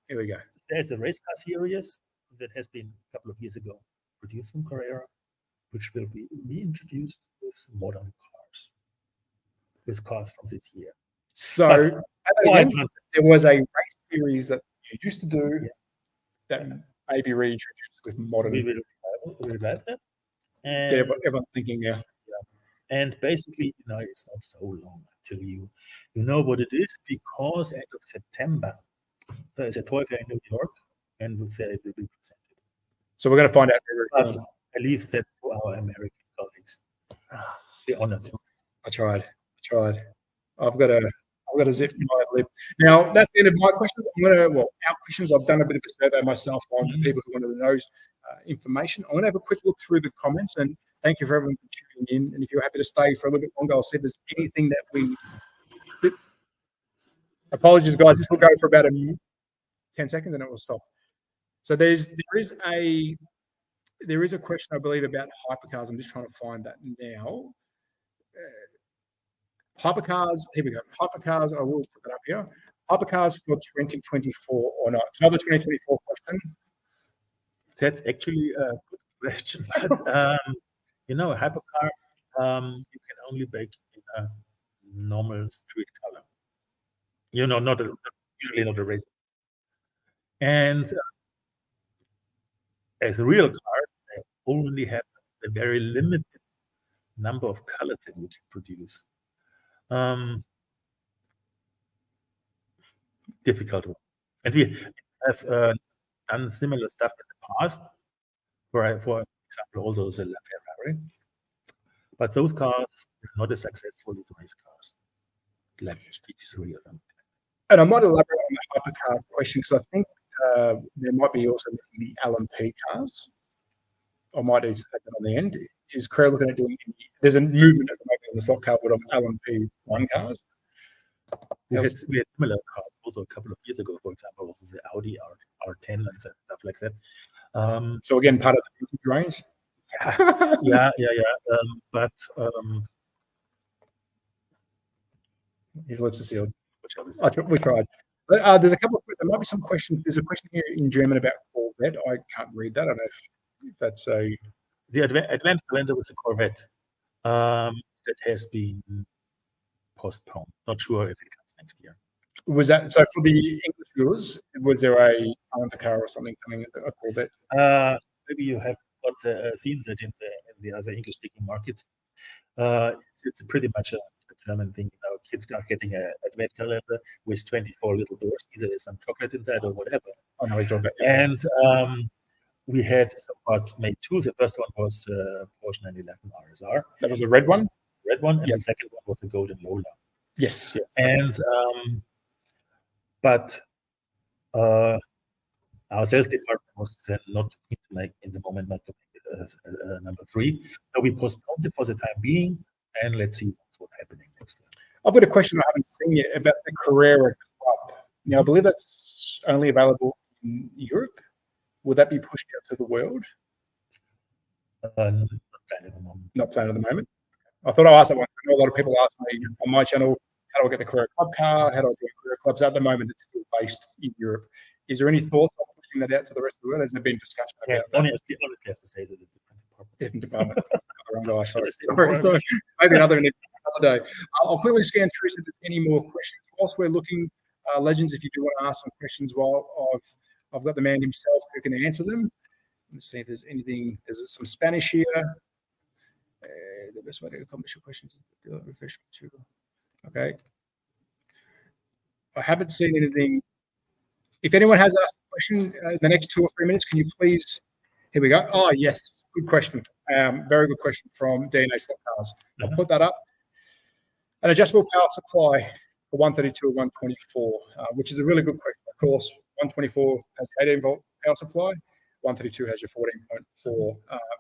[SPEAKER 2] Here we go.
[SPEAKER 3] There's a race car series that has been a couple of years ago produced from Carrera, which will be reintroduced with modern cars, with cars from this year.
[SPEAKER 2] So there was a race series that you used to do that may be reintroduced with modern.
[SPEAKER 3] We will revive that. And
[SPEAKER 2] everyone's thinking now.
[SPEAKER 3] Yeah. And basically, it's not so long until you know what it is, because end of September there is a toy fair in New York, and we'll say it will be presented.
[SPEAKER 2] So we're going to find out.
[SPEAKER 3] I leave that to our American colleagues. The honor to.
[SPEAKER 2] I tried. I've got I've got a zip my lip. Now, that's the end of my questions. Our questions, I've done a bit of a survey myself on people who wanted to know information. I'm going to have a quick look through the comments, and thank you for everyone for tuning in. And if you're happy to stay for a little bit longer, I'll see if there's anything that we... Apologies, guys. This will go for about 10 seconds, and it will stop. So there is a question, I believe, about hypercars. I'm just trying to find that now. Hypercars, here we go. Hypercars, I will put that up here. Hypercars for 2024 or not? It's another 2024 question.
[SPEAKER 3] That's actually a good question. But, a hypercar, you can only make in a normal street color. Usually not a race. And as a real car, they only have a very limited number of colors that you can produce. Difficult one. And we have done similar stuff in the past, for example, also the Ferrari. But those cars are not as successful as race cars, like GT3 or something.
[SPEAKER 2] And I might elaborate on the hypercar question, because I think there might be also the LMP cars. I might even say that on the end. Is Carrera looking at doing there's a movement at the moment in the slot car world of LMP1 cars?
[SPEAKER 3] We had similar cars also a couple of years ago, for example, also the Audi R10 and stuff like that.
[SPEAKER 2] So again, part of the vintage range?
[SPEAKER 3] Yeah. But
[SPEAKER 2] his lips are sealed. We tried. There might be some questions. There's a question here in German about Corvette. I can't read that. I don't know if that's a...
[SPEAKER 3] The advanced calendar with the Corvette that has been postponed. Not sure if it comes next year.
[SPEAKER 2] Was that so for the English viewers? Was there a car or something coming at a Corvette?
[SPEAKER 3] Maybe you have got seen that in the other English-speaking markets. It's pretty much a German thing. Kids are getting an advent calendar with 24 little doors. Either there's some chocolate inside or whatever.
[SPEAKER 2] I know we talked about.
[SPEAKER 3] And we had so far made two. The first one was Porsche 911 RSR.
[SPEAKER 2] That was the red one?
[SPEAKER 3] And the second one was the Golden Lola.
[SPEAKER 2] Yes.
[SPEAKER 3] And but our sales department was then not to make in the moment, not to make it number 3. So we postponed it for the time being, and let's see what's happening next year.
[SPEAKER 2] I've got a question I haven't seen yet about the Carrera Club. Now, I believe that's only available in Europe. Will that be pushed out to the world?
[SPEAKER 3] Not planned at the moment.
[SPEAKER 2] Not planned at the moment. I thought I'd ask that one. I know a lot of people ask me on my channel, how do I get the Carrera Club car? How do I join Carrera Clubs? At the moment, it's still based in Europe. Is there any thoughts on pushing that out to the rest of the world? Has there been discussion about that?
[SPEAKER 3] Honestly, I have to say that it's a
[SPEAKER 2] different department. Sorry. Maybe another day. I'll quickly scan through if there's any more questions. Whilst we're looking, legends, if you do want to ask some questions while I've got the man himself who can answer them. Let's see if there's anything. There's some Spanish here. The best way to accomplish your questions is okay. I haven't seen anything. If anyone has asked a question in the next 2 or 3 minutes, can you please? Here we go. Oh, yes. Good question. Very good question from DNA Slot Cars. I'll put that up. An adjustable power supply for 132 or 124, which is a really good question. Of course, 124 has 18-volt power supply. 132 has your 14.4.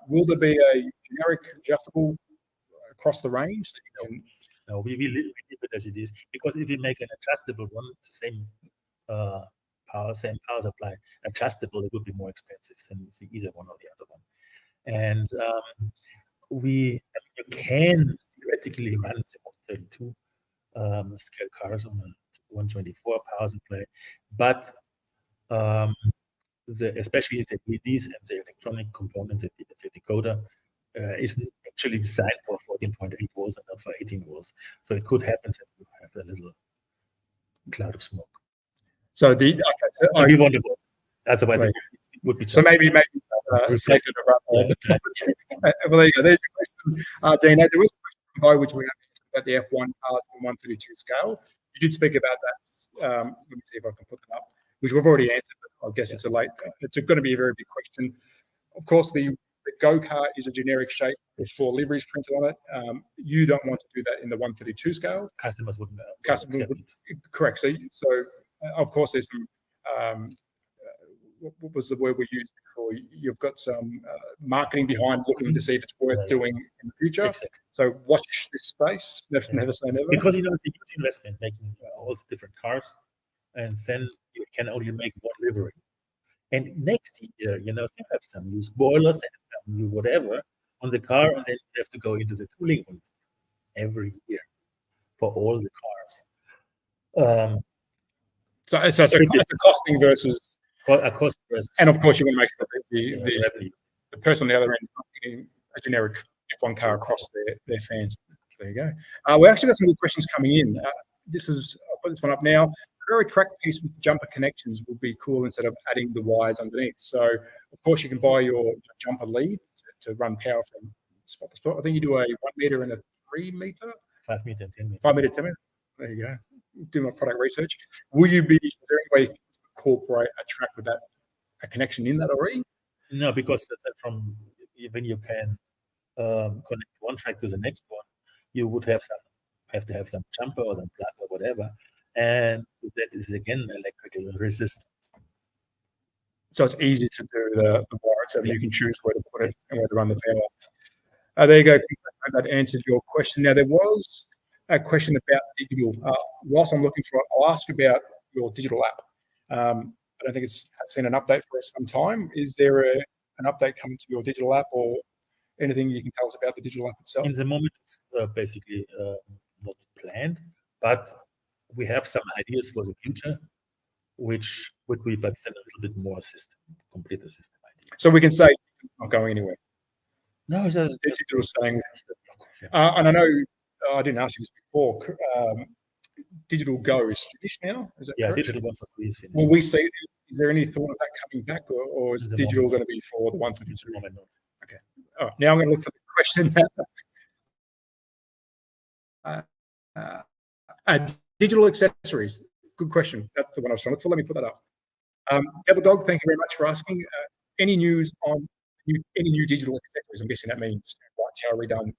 [SPEAKER 2] Will there be a generic adjustable across the range?
[SPEAKER 3] No, we leave it as it is, because if you make an adjustable one, the same power supply adjustable, it would be more expensive than either one or the other one. And you can theoretically run 32 scale cars on a 124 power supply, but especially the LEDs and the electronic components, the decoder is actually designed for 14.8 volts and not for 18 volts. So it could happen that you have a little cloud of smoke.
[SPEAKER 2] So
[SPEAKER 3] we want to, otherwise
[SPEAKER 2] right.
[SPEAKER 3] It would be.
[SPEAKER 2] So maybe safer to run. Well, there you go. There's your question, Dino. There was a question from Bo, which we have about the F1 cars on 132 scale. You did speak about that. Let me see if I can put that up, which we've already answered, but I guess it's going to be a very big question. Of course, the Go car is a generic shape with 4 liveries printed on it. You don't want to do that in the 132 scale.
[SPEAKER 3] Customers wouldn't.
[SPEAKER 2] Correct. So of course, there's some. What was the word we used before? You've got some marketing behind looking to see if it's worth doing in the future.
[SPEAKER 3] Exactly.
[SPEAKER 2] So watch this space. Never say never.
[SPEAKER 3] Because it's a huge investment making all the different cars, and then you can only make one livery. And next year, you have some new spoilers and some new whatever on the car, and then you have to go into the tooling every year for all the cars.
[SPEAKER 2] So it's a costing versus
[SPEAKER 3] a cost versus,
[SPEAKER 2] and of course you want to make sure that the person on the other end is not getting a generic F1 car across their fans. There you go. We actually got some good questions coming in. I'll put this one up now. Carrera track piece with jumper connections would be cool instead of adding the wires underneath. So of course you can buy your jumper lead to run power from spot to spot. I think you do a 1 meter and a 3 meter,
[SPEAKER 3] 5 meter, 10 meter,
[SPEAKER 2] 5 meter, 10 meter. There you go. Do my product research. Is there any way to incorporate a track with a connection in that already?
[SPEAKER 3] No, because from when you can connect one track to the next one, you would have to have some jumper or some plug or whatever, and that is again electrical resistance.
[SPEAKER 2] So it's easy to do the wire, so that you can choose where to put it and where to run the power. There you go. That answers your question. Now there was a question about digital. Whilst I'm looking for it, I'll ask about your digital app. I don't think it's seen an update for some time. Is there an update coming to your digital app, or anything you can tell us about the digital app itself?
[SPEAKER 3] In the moment, it's basically not planned, but we have some ideas for the future, which would be, but then a little bit more complete the system idea.
[SPEAKER 2] So we can say it's not going anywhere.
[SPEAKER 3] No, it's just
[SPEAKER 2] digital staying. And I know I didn't ask you this before. Digital Go is finished now. Is that correct?
[SPEAKER 3] Digital 143 is finished.
[SPEAKER 2] Will we see? Is there any thought of that coming back, or is digital going to be for the 132? Okay. All right. Now I'm going to look for the question. Digital accessories. Good question. That's the one I was trying to look for. Let me put that up. Devil Dog, thank you very much for asking. Any news on any new digital accessories? I'm guessing that means white tail redone,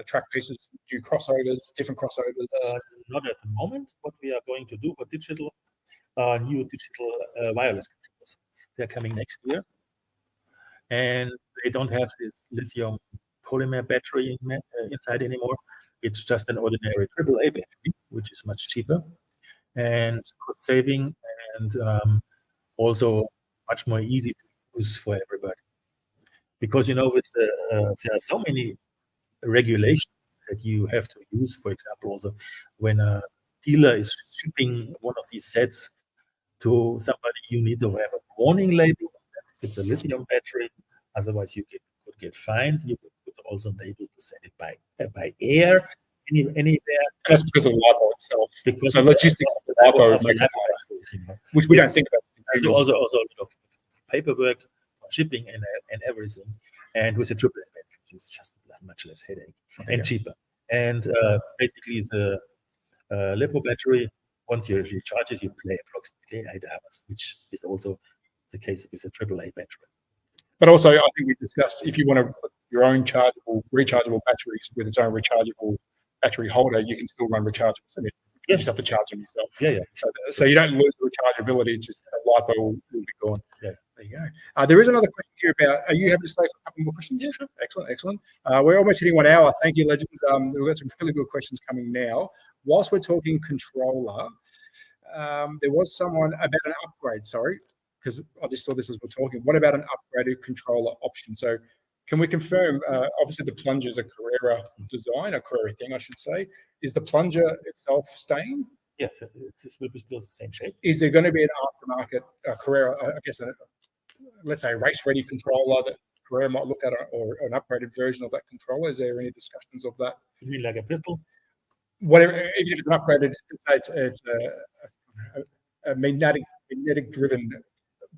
[SPEAKER 2] track pieces, new crossovers, different crossovers.
[SPEAKER 3] Not at the moment. What we are going to do for digital, new digital wireless controllers. They're coming next year, and they don't have this lithium polymer battery inside anymore. It's just an ordinary AAA battery, which is much cheaper and cost saving, and also much more easy to use for everybody. Because with there are so many regulations that you have to use. For example, also when a dealer is shipping one of these sets to somebody, you need to have a warning label. It's a lithium battery, otherwise you could get fined. You could also label to send it by air anywhere. And
[SPEAKER 2] that's because of the LiPo itself.
[SPEAKER 3] Because
[SPEAKER 2] so logistics of the LiPo makes it harder, which we don't think about.
[SPEAKER 3] So also a lot of paperwork, shipping, and everything. And with a AAA battery, it's just much less headache and cheaper. And basically, the LiPo battery, once you recharge it, you play approximately 8 hours, which is also the case with a AAA battery.
[SPEAKER 2] But also, I think we discussed if you want to put your own rechargeable batteries with its own rechargeable battery holder, you can still run rechargeables. So you just have to charge them yourself.
[SPEAKER 3] Yeah.
[SPEAKER 2] So you don't lose the rechargeability; just the LiPo will be gone.
[SPEAKER 3] Yeah.
[SPEAKER 2] There you go. There is another question here about. Are you happy to stay for a couple more questions?
[SPEAKER 3] Yeah, sure.
[SPEAKER 2] Excellent. We're almost hitting 1 hour. Thank you, legends. We've got some really good questions coming now. Whilst we're talking controller, there was someone about an upgrade. Sorry, because I just saw this as we're talking. What about an upgraded controller option? So, can we confirm? Obviously, the plunger is a Carrera design, a Carrera thing, I should say. Is the plunger itself staying?
[SPEAKER 3] Yes, it will be still the same shape.
[SPEAKER 2] Is there going to be an aftermarket Carrera? I guess let's say race-ready controller that Carrera might look at, or an upgraded version of that controller. Is there any discussions of that?
[SPEAKER 3] You mean like a pistol?
[SPEAKER 2] Whatever, even if it's an upgraded, it's a magnetic-driven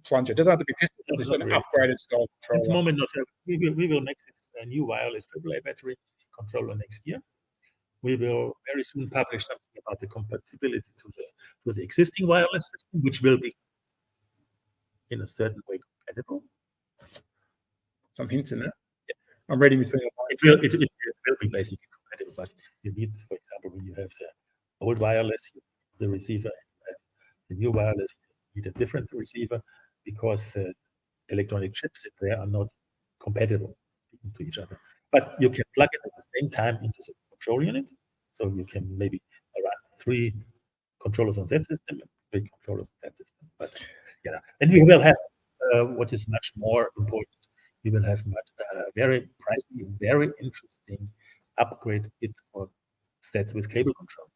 [SPEAKER 2] plunger. It doesn't have to be pistol. It's an upgraded style controller.
[SPEAKER 3] At the moment, not. We will make a new wireless AAA battery controller next year. We will very soon publish something about the compatibility to the existing wireless system, which will be in a certain way compatible.
[SPEAKER 2] Some hints in there. I'm reading between the lines.
[SPEAKER 3] It will be basically compatible, but you need, for example, when you have the old wireless, the receiver, and the new wireless, you need a different receiver because electronic chips in there are not compatible to each other. But you can plug it at the same time into the control unit, so you can maybe run 3 controllers on that system and 3 controllers on that system. But and we will have what is much more important. We will have very pricey, very interesting upgrade kit for sets with cable control.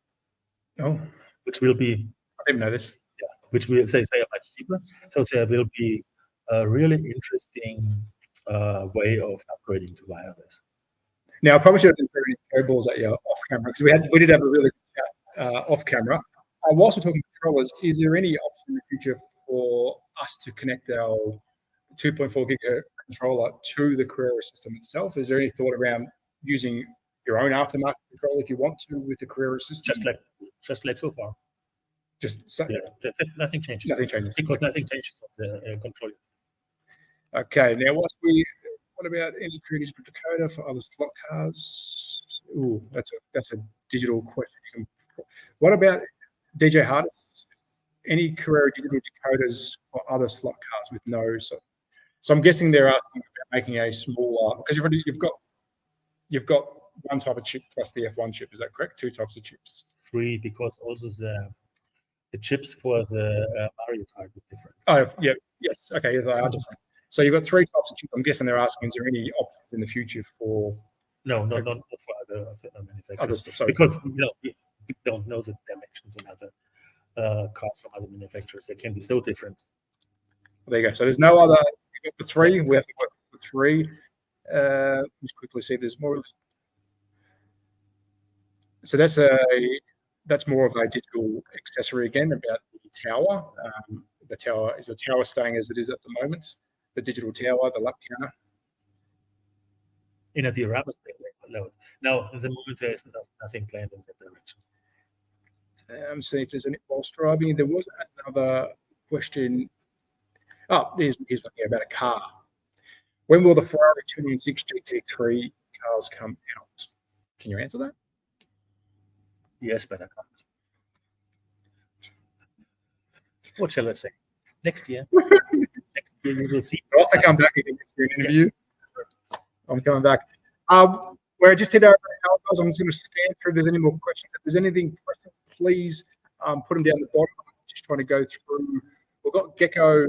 [SPEAKER 2] Oh,
[SPEAKER 3] which will be,
[SPEAKER 2] I didn't know this.
[SPEAKER 3] Which will say are much cheaper. So there will be a really interesting way of upgrading to wireless.
[SPEAKER 2] Now, I promise you I didn't throw any cables at you off camera because we did have a really good chat off camera. Whilst we're talking controllers, is there any option in the future for us to connect our 2.4 gigahertz controller to the Carrera system itself? Is there any thought around using your own aftermarket controller if you want to with the Carrera system?
[SPEAKER 3] Just like so far.
[SPEAKER 2] That's
[SPEAKER 3] it. Nothing changes.
[SPEAKER 2] Nothing changes.
[SPEAKER 3] Because nothing changes on the controller.
[SPEAKER 2] Okay. Now, what about any true digital decoder for other slot cars? Ooh, that's a digital question. What about DJ hardest? Any Carrera digital decoders for other slot cars with no? So I'm guessing they're asking about making a smaller, because you've got one type of chip plus the F1 chip. Is that correct? 2 types of chips.
[SPEAKER 3] 3, because also the chips for the Mario Kart are different.
[SPEAKER 2] Oh, yeah. Yes. Okay. They are different. So you've got 3 types of chips. I'm guessing they're asking, is there any options in the future for?
[SPEAKER 3] No, not for other manufacturers.
[SPEAKER 2] Sorry.
[SPEAKER 3] Because we don't know the dimensions in other cars from other manufacturers. They can be so different.
[SPEAKER 2] Well, there you go. So there's no other. You've got the 3. We have to work with the 3. Just quickly see if there's more. So that's more of a digital accessory again about the tower. Is the tower staying as it is at the moment? The digital tower, the lap counter.
[SPEAKER 3] In a diorama state, no, at the moment there is nothing planned in that direction.
[SPEAKER 2] See if there's any whilst driving. There was another question. Oh, here's one here about a car. When will the Ferrari 296 GT3 cars come out? Can you answer that?
[SPEAKER 3] Yes, but I can't. What shall I say? Next year. Next year you will see.
[SPEAKER 2] I'll have to come back again for an interview. I'm coming back. Where I just hit over our I'm just going to scan through if there's any more questions. If there's anything pressing, please put them down the bottom. I'm just trying to go through. We've got Gecko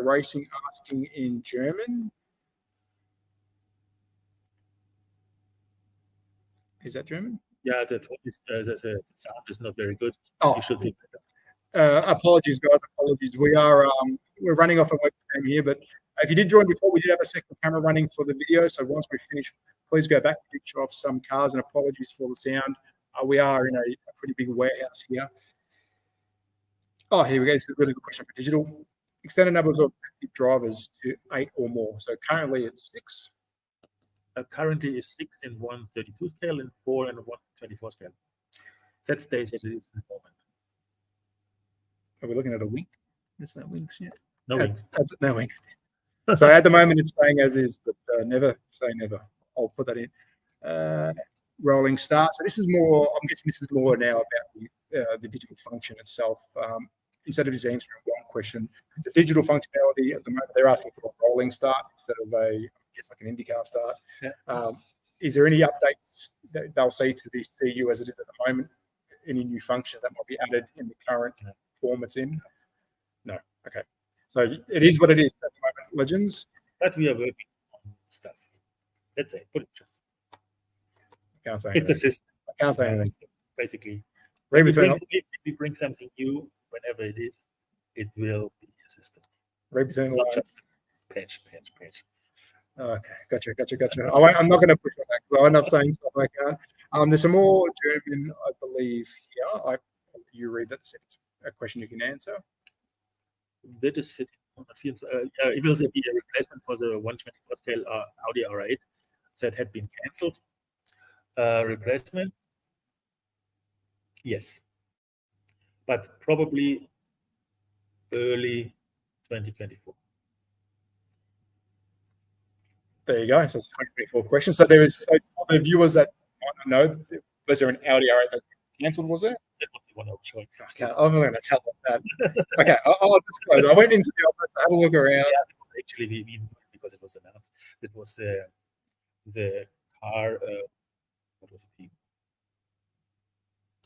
[SPEAKER 2] Racing asking in German. Is that German?
[SPEAKER 3] Yeah, the sound is not very good.
[SPEAKER 2] Oh,
[SPEAKER 3] you should be better.
[SPEAKER 2] Apologies, guys. Apologies. We're running off a webcam here, but if you did join before, we did have a second camera running for the video. So once we finish, please go back and show off some cars. And apologies for the sound. We are in a pretty big warehouse here. Oh, here we go. This is a really good question for digital. Extended numbers of active drivers to 8 or more. So currently it's 6.
[SPEAKER 3] Currently is 6 in 132 scale and 4 in 124 scale. That stays as it is at the moment.
[SPEAKER 2] Are we looking at a wing? Is that wings yet?
[SPEAKER 3] No wing.
[SPEAKER 2] No wing. So at the moment it's staying as is, but never say never. I'll put that in. Rolling start. So this is more. I'm guessing this is more now about the digital function itself. Instead of just answering one question, the digital functionality at the moment they're asking for a rolling start instead of like an IndyCar start.
[SPEAKER 3] Yeah.
[SPEAKER 2] Is there any updates that they'll see to the CU as it is at the moment? Any new functions that might be added in the current form it's in? No. Okay. So it is what it is at the moment, Legends.
[SPEAKER 3] But we are working on stuff. Let's say, put it just.
[SPEAKER 2] I can't say
[SPEAKER 3] anything. It's a system.
[SPEAKER 2] I can't say anything.
[SPEAKER 3] Basically,
[SPEAKER 2] if
[SPEAKER 3] we bring something new, whenever it is, it will be a system.
[SPEAKER 2] Read between the
[SPEAKER 3] Not
[SPEAKER 2] lines.
[SPEAKER 3] just patch.
[SPEAKER 2] Okay, gotcha. I'm not going to push on that because I end up saying stuff I can't. There's some more German, I believe, here. You read that, see if it's a question you can answer.
[SPEAKER 3] That is fitting. It will be a replacement for the 124 scale Audi R8 that had been cancelled. Replacement? Yes. But probably early 2024.
[SPEAKER 2] There you go. So it's 2024 questions. So there is, so for the viewers that might not know, was there an Audi R8 that cancelled? Was there?
[SPEAKER 3] That was the one I was showing.
[SPEAKER 2] Okay, I'm going to tell them that. Okay, I'll disclose. I went into the office, I had a look around.
[SPEAKER 3] Yeah, actually, we because it was announced. It was the car. What was it?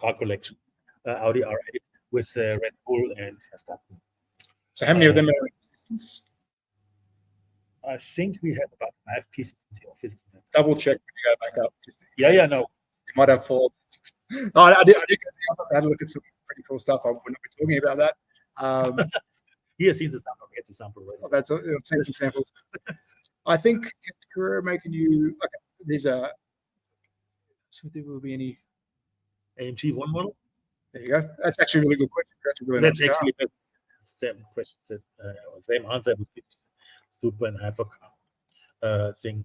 [SPEAKER 3] Car collection, Audi R8 with Red Bull and Aston.
[SPEAKER 2] So how many of them are in existence?
[SPEAKER 3] I think we have about 5 pieces in the office.
[SPEAKER 2] Double check when you go back up.
[SPEAKER 3] Yeah, no.
[SPEAKER 2] You might have 4. No, I did go to the office. I had a look at some pretty cool stuff. I will not be talking about that.
[SPEAKER 3] He has seen the sample. It's a sample right now.
[SPEAKER 2] I've seen some samples. I think Carrera making you. Okay, these are. So there will be any
[SPEAKER 3] AMG 1 model.
[SPEAKER 2] There you go. That's actually a really good question.
[SPEAKER 3] That's actually the same question that same answer with super and hypercar thing.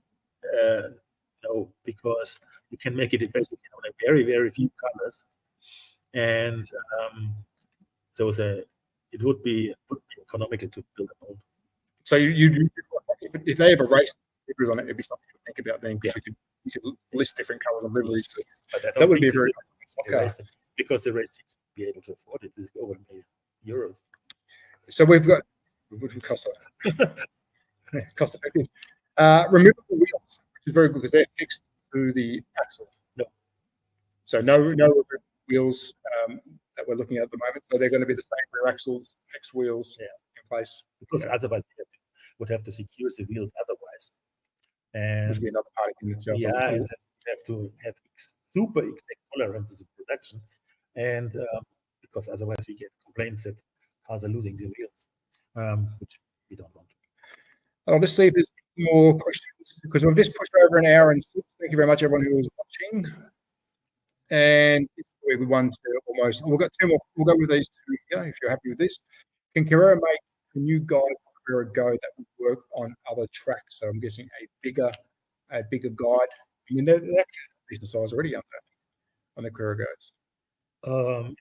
[SPEAKER 3] No, because you can make it basically on a very, very few colors, and so it would be economical to build a mold.
[SPEAKER 2] So you if they have a race liveries on it, it'd be something to think about then, because you could list different colors on liveries. That would be very nice.
[SPEAKER 3] Because the race teams would be able to afford it. It's over €1 million.
[SPEAKER 2] So we've got cost effective. Removable wheels, which is very good because they're fixed to the axle.
[SPEAKER 3] No.
[SPEAKER 2] So no wheels that we're looking at the moment. So they're going to be the same rear axles, fixed wheels in place.
[SPEAKER 3] Because otherwise we would have to secure the wheels otherwise. And
[SPEAKER 2] which would be another part in itself.
[SPEAKER 3] Yeah, and we have to have super exact tolerances in production. And because otherwise we get complaints that cars are losing their wheels, which we don't want.
[SPEAKER 2] I'll just see if there's more questions, because we've just pushed over an hour and 6. Thank you very much, everyone who was watching. And we won to almost. We've got 2 more. We'll go with these 2 here if you're happy with this. Can Carrera make a new guide for Carrera GO that would work on other tracks? So I'm guessing a bigger guide. I mean, they're actually the size already on the Carrera GOs.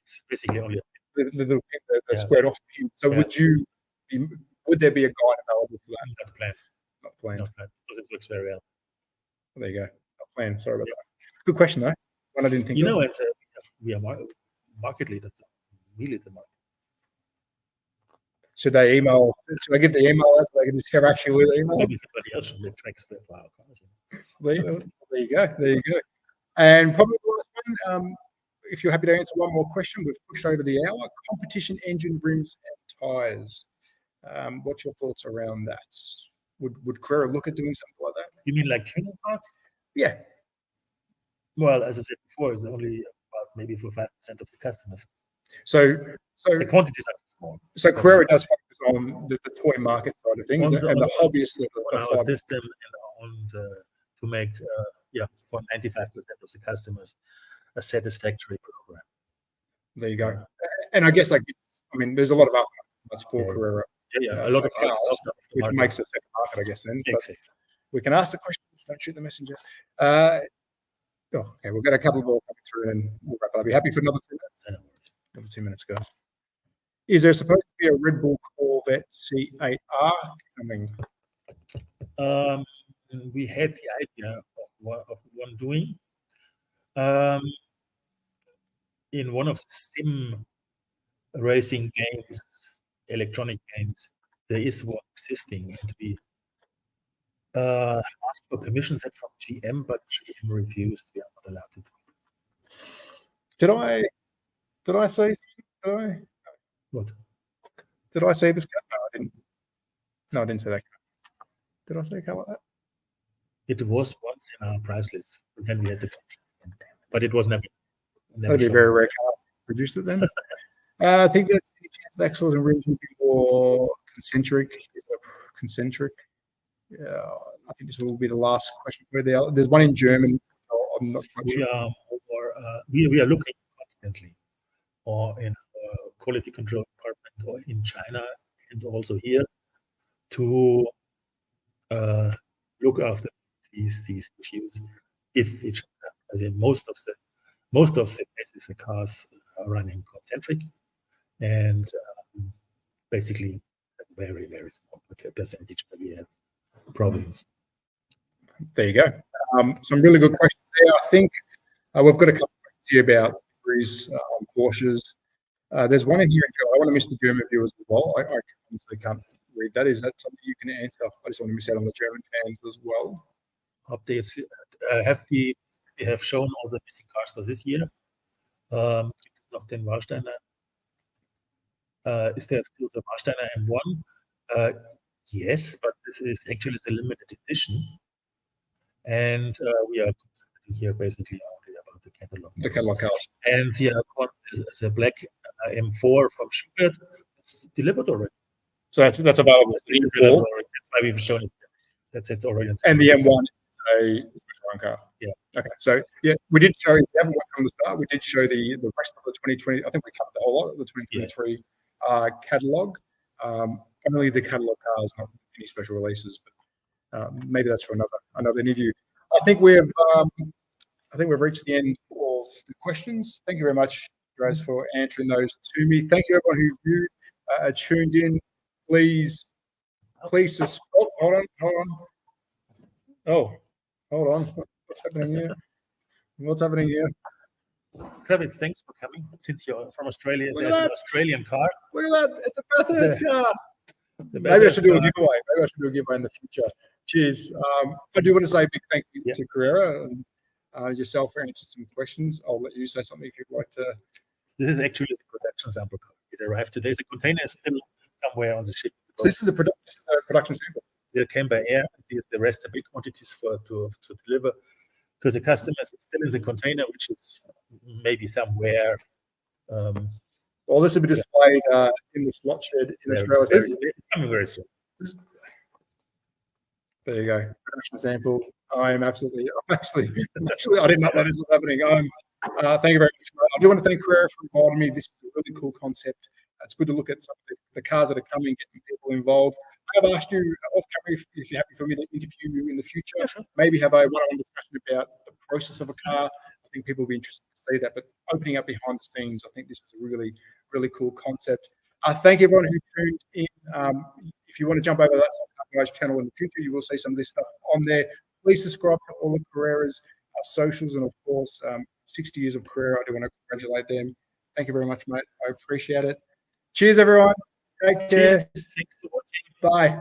[SPEAKER 3] It's basically only
[SPEAKER 2] the squared off pin. So would there be a guide available for that?
[SPEAKER 3] Not planned.
[SPEAKER 2] Not planned.
[SPEAKER 3] Because it works very well.
[SPEAKER 2] There you go. Not planned. Sorry about that. Good question though. One I didn't think.
[SPEAKER 3] It's we are market leaders. Really the market.
[SPEAKER 2] Should they email? Should I give the email out so they can just have actually email?
[SPEAKER 3] Maybe somebody else should make tracks for our cars.
[SPEAKER 2] There you go. There you go. And probably the last one. If you're happy to answer one more question, we've pushed over the hour. Competition engine, rims, and tyres. What's your thoughts around that? Would Carrera look at doing something like that?
[SPEAKER 3] You mean like tuning parts?
[SPEAKER 2] Yeah.
[SPEAKER 3] Well, as I said before, it's only about maybe for 5% of the customers.
[SPEAKER 2] So
[SPEAKER 3] the quantities are too small.
[SPEAKER 2] So Carrera does focus on the toy market side of things and the hobbyists
[SPEAKER 3] on our system and to make for 95% of the customers a satisfactory program.
[SPEAKER 2] There you go. And I guess there's a lot of aftermarket for Carrera.
[SPEAKER 3] Yeah, a lot of
[SPEAKER 2] cars, which makes a second market, I guess. Then
[SPEAKER 3] exactly.
[SPEAKER 2] We can ask the questions. Don't shoot the messenger. Okay, we've got a couple more coming through, and we'll wrap up. Are you happy for another 2 minutes? Another 2 minutes, guys. Is there supposed to be a Red Bull Corvette C8R coming?
[SPEAKER 3] We had the idea of one doing. In one of the sim racing games, electronic games, there is one existing, and we asked for permission set from GM, but GM refused. We are not allowed to do it.
[SPEAKER 2] Did I say?
[SPEAKER 3] What?
[SPEAKER 2] Did I say this? No, I didn't. No, I didn't say that. Did I say a car like that?
[SPEAKER 3] It was once in our price list, but then we had to cancel. But it was never.
[SPEAKER 2] That'd be a very rare car. Produced it then. I think that any chance of axles and rims would be more concentric. Yeah, I think this will be the last question. There's one in German. I'm not quite sure.
[SPEAKER 3] We are looking constantly, or in quality control department, or in China, and also here, to look after these issues. If it, as in most of the cases, the cars are running concentric, and basically a very, very small percentage where we have problems.
[SPEAKER 2] There you go. Some really good questions there. I think we've got a couple of questions here about Prix, Porsches. There's one in here in German. I want to miss the German viewers as well. I honestly can't read that. Is that something you can answer? I just want to miss out on the German fans as well.
[SPEAKER 3] Updates we have shown all the missing cars for this year. Noch den Warsteiner. Is there still the Warsteiner M1? Yes, but this is actually the limited edition. And we are here basically only about the catalog.
[SPEAKER 2] The catalog cars.
[SPEAKER 3] And the other one, the black M4 from Schubert, delivered already.
[SPEAKER 2] So that's available.
[SPEAKER 3] That's why we've shown it. It's already.
[SPEAKER 2] And the M1 is a special run car.
[SPEAKER 3] Yeah.
[SPEAKER 2] Okay. So yeah, we did show. We haven't watched from the start. We did show the rest of the 2020. I think we covered the whole lot of the 2023 catalog. Only the catalog cars, not any special releases. But maybe that's for another interview. I think we've reached the end of the questions. Thank you very much, guys, for answering those to me. Thank you everyone who viewed, tuned in. Please subscribe. Hold on. Oh, hold on. What's happening here? What's happening here?
[SPEAKER 3] Travis, thanks for coming. Since you're from Australia, there's an Australian car.
[SPEAKER 2] Look at that. It's a Bathurst car. Maybe I should do a giveaway. Maybe I should do a giveaway in the future. Cheers. I do want to say a big thank you to Carrera and yourself for answering some questions. I'll let you say something if you'd like to.
[SPEAKER 3] This is actually the production sample car. It arrived today. The container is still somewhere on the ship.
[SPEAKER 2] So this is a production sample.
[SPEAKER 3] It came by air. The rest are big quantities to deliver to the customers. It's still in the container, which is maybe somewhere.
[SPEAKER 2] Well, this will be displayed in the slot shed in Australia.
[SPEAKER 3] It's coming very soon.
[SPEAKER 2] There you go. Production sample. I'm actually, I did not know this was happening. Thank you very much. I do want to thank Carrera for inviting me. This is a really cool concept. It's good to look at some of the cars that are coming, getting people involved. I have asked you off camera if you're happy for me to interview you in the future. Sure. Maybe have a one-on-one discussion about the process of a car. I think people will be interested to see that. But opening up behind the scenes, I think this is a really, really cool concept. Thank everyone who tuned in. If you want to jump over that Slotcarguy channel in the future, you will see some of this stuff on there. Please subscribe to all of Carrera's socials, and of course, 60 years of Carrera. I do want to congratulate them. Thank you very much, mate. I appreciate it. Cheers, everyone. Take care.
[SPEAKER 3] Cheers. Thanks for watching.
[SPEAKER 2] Bye.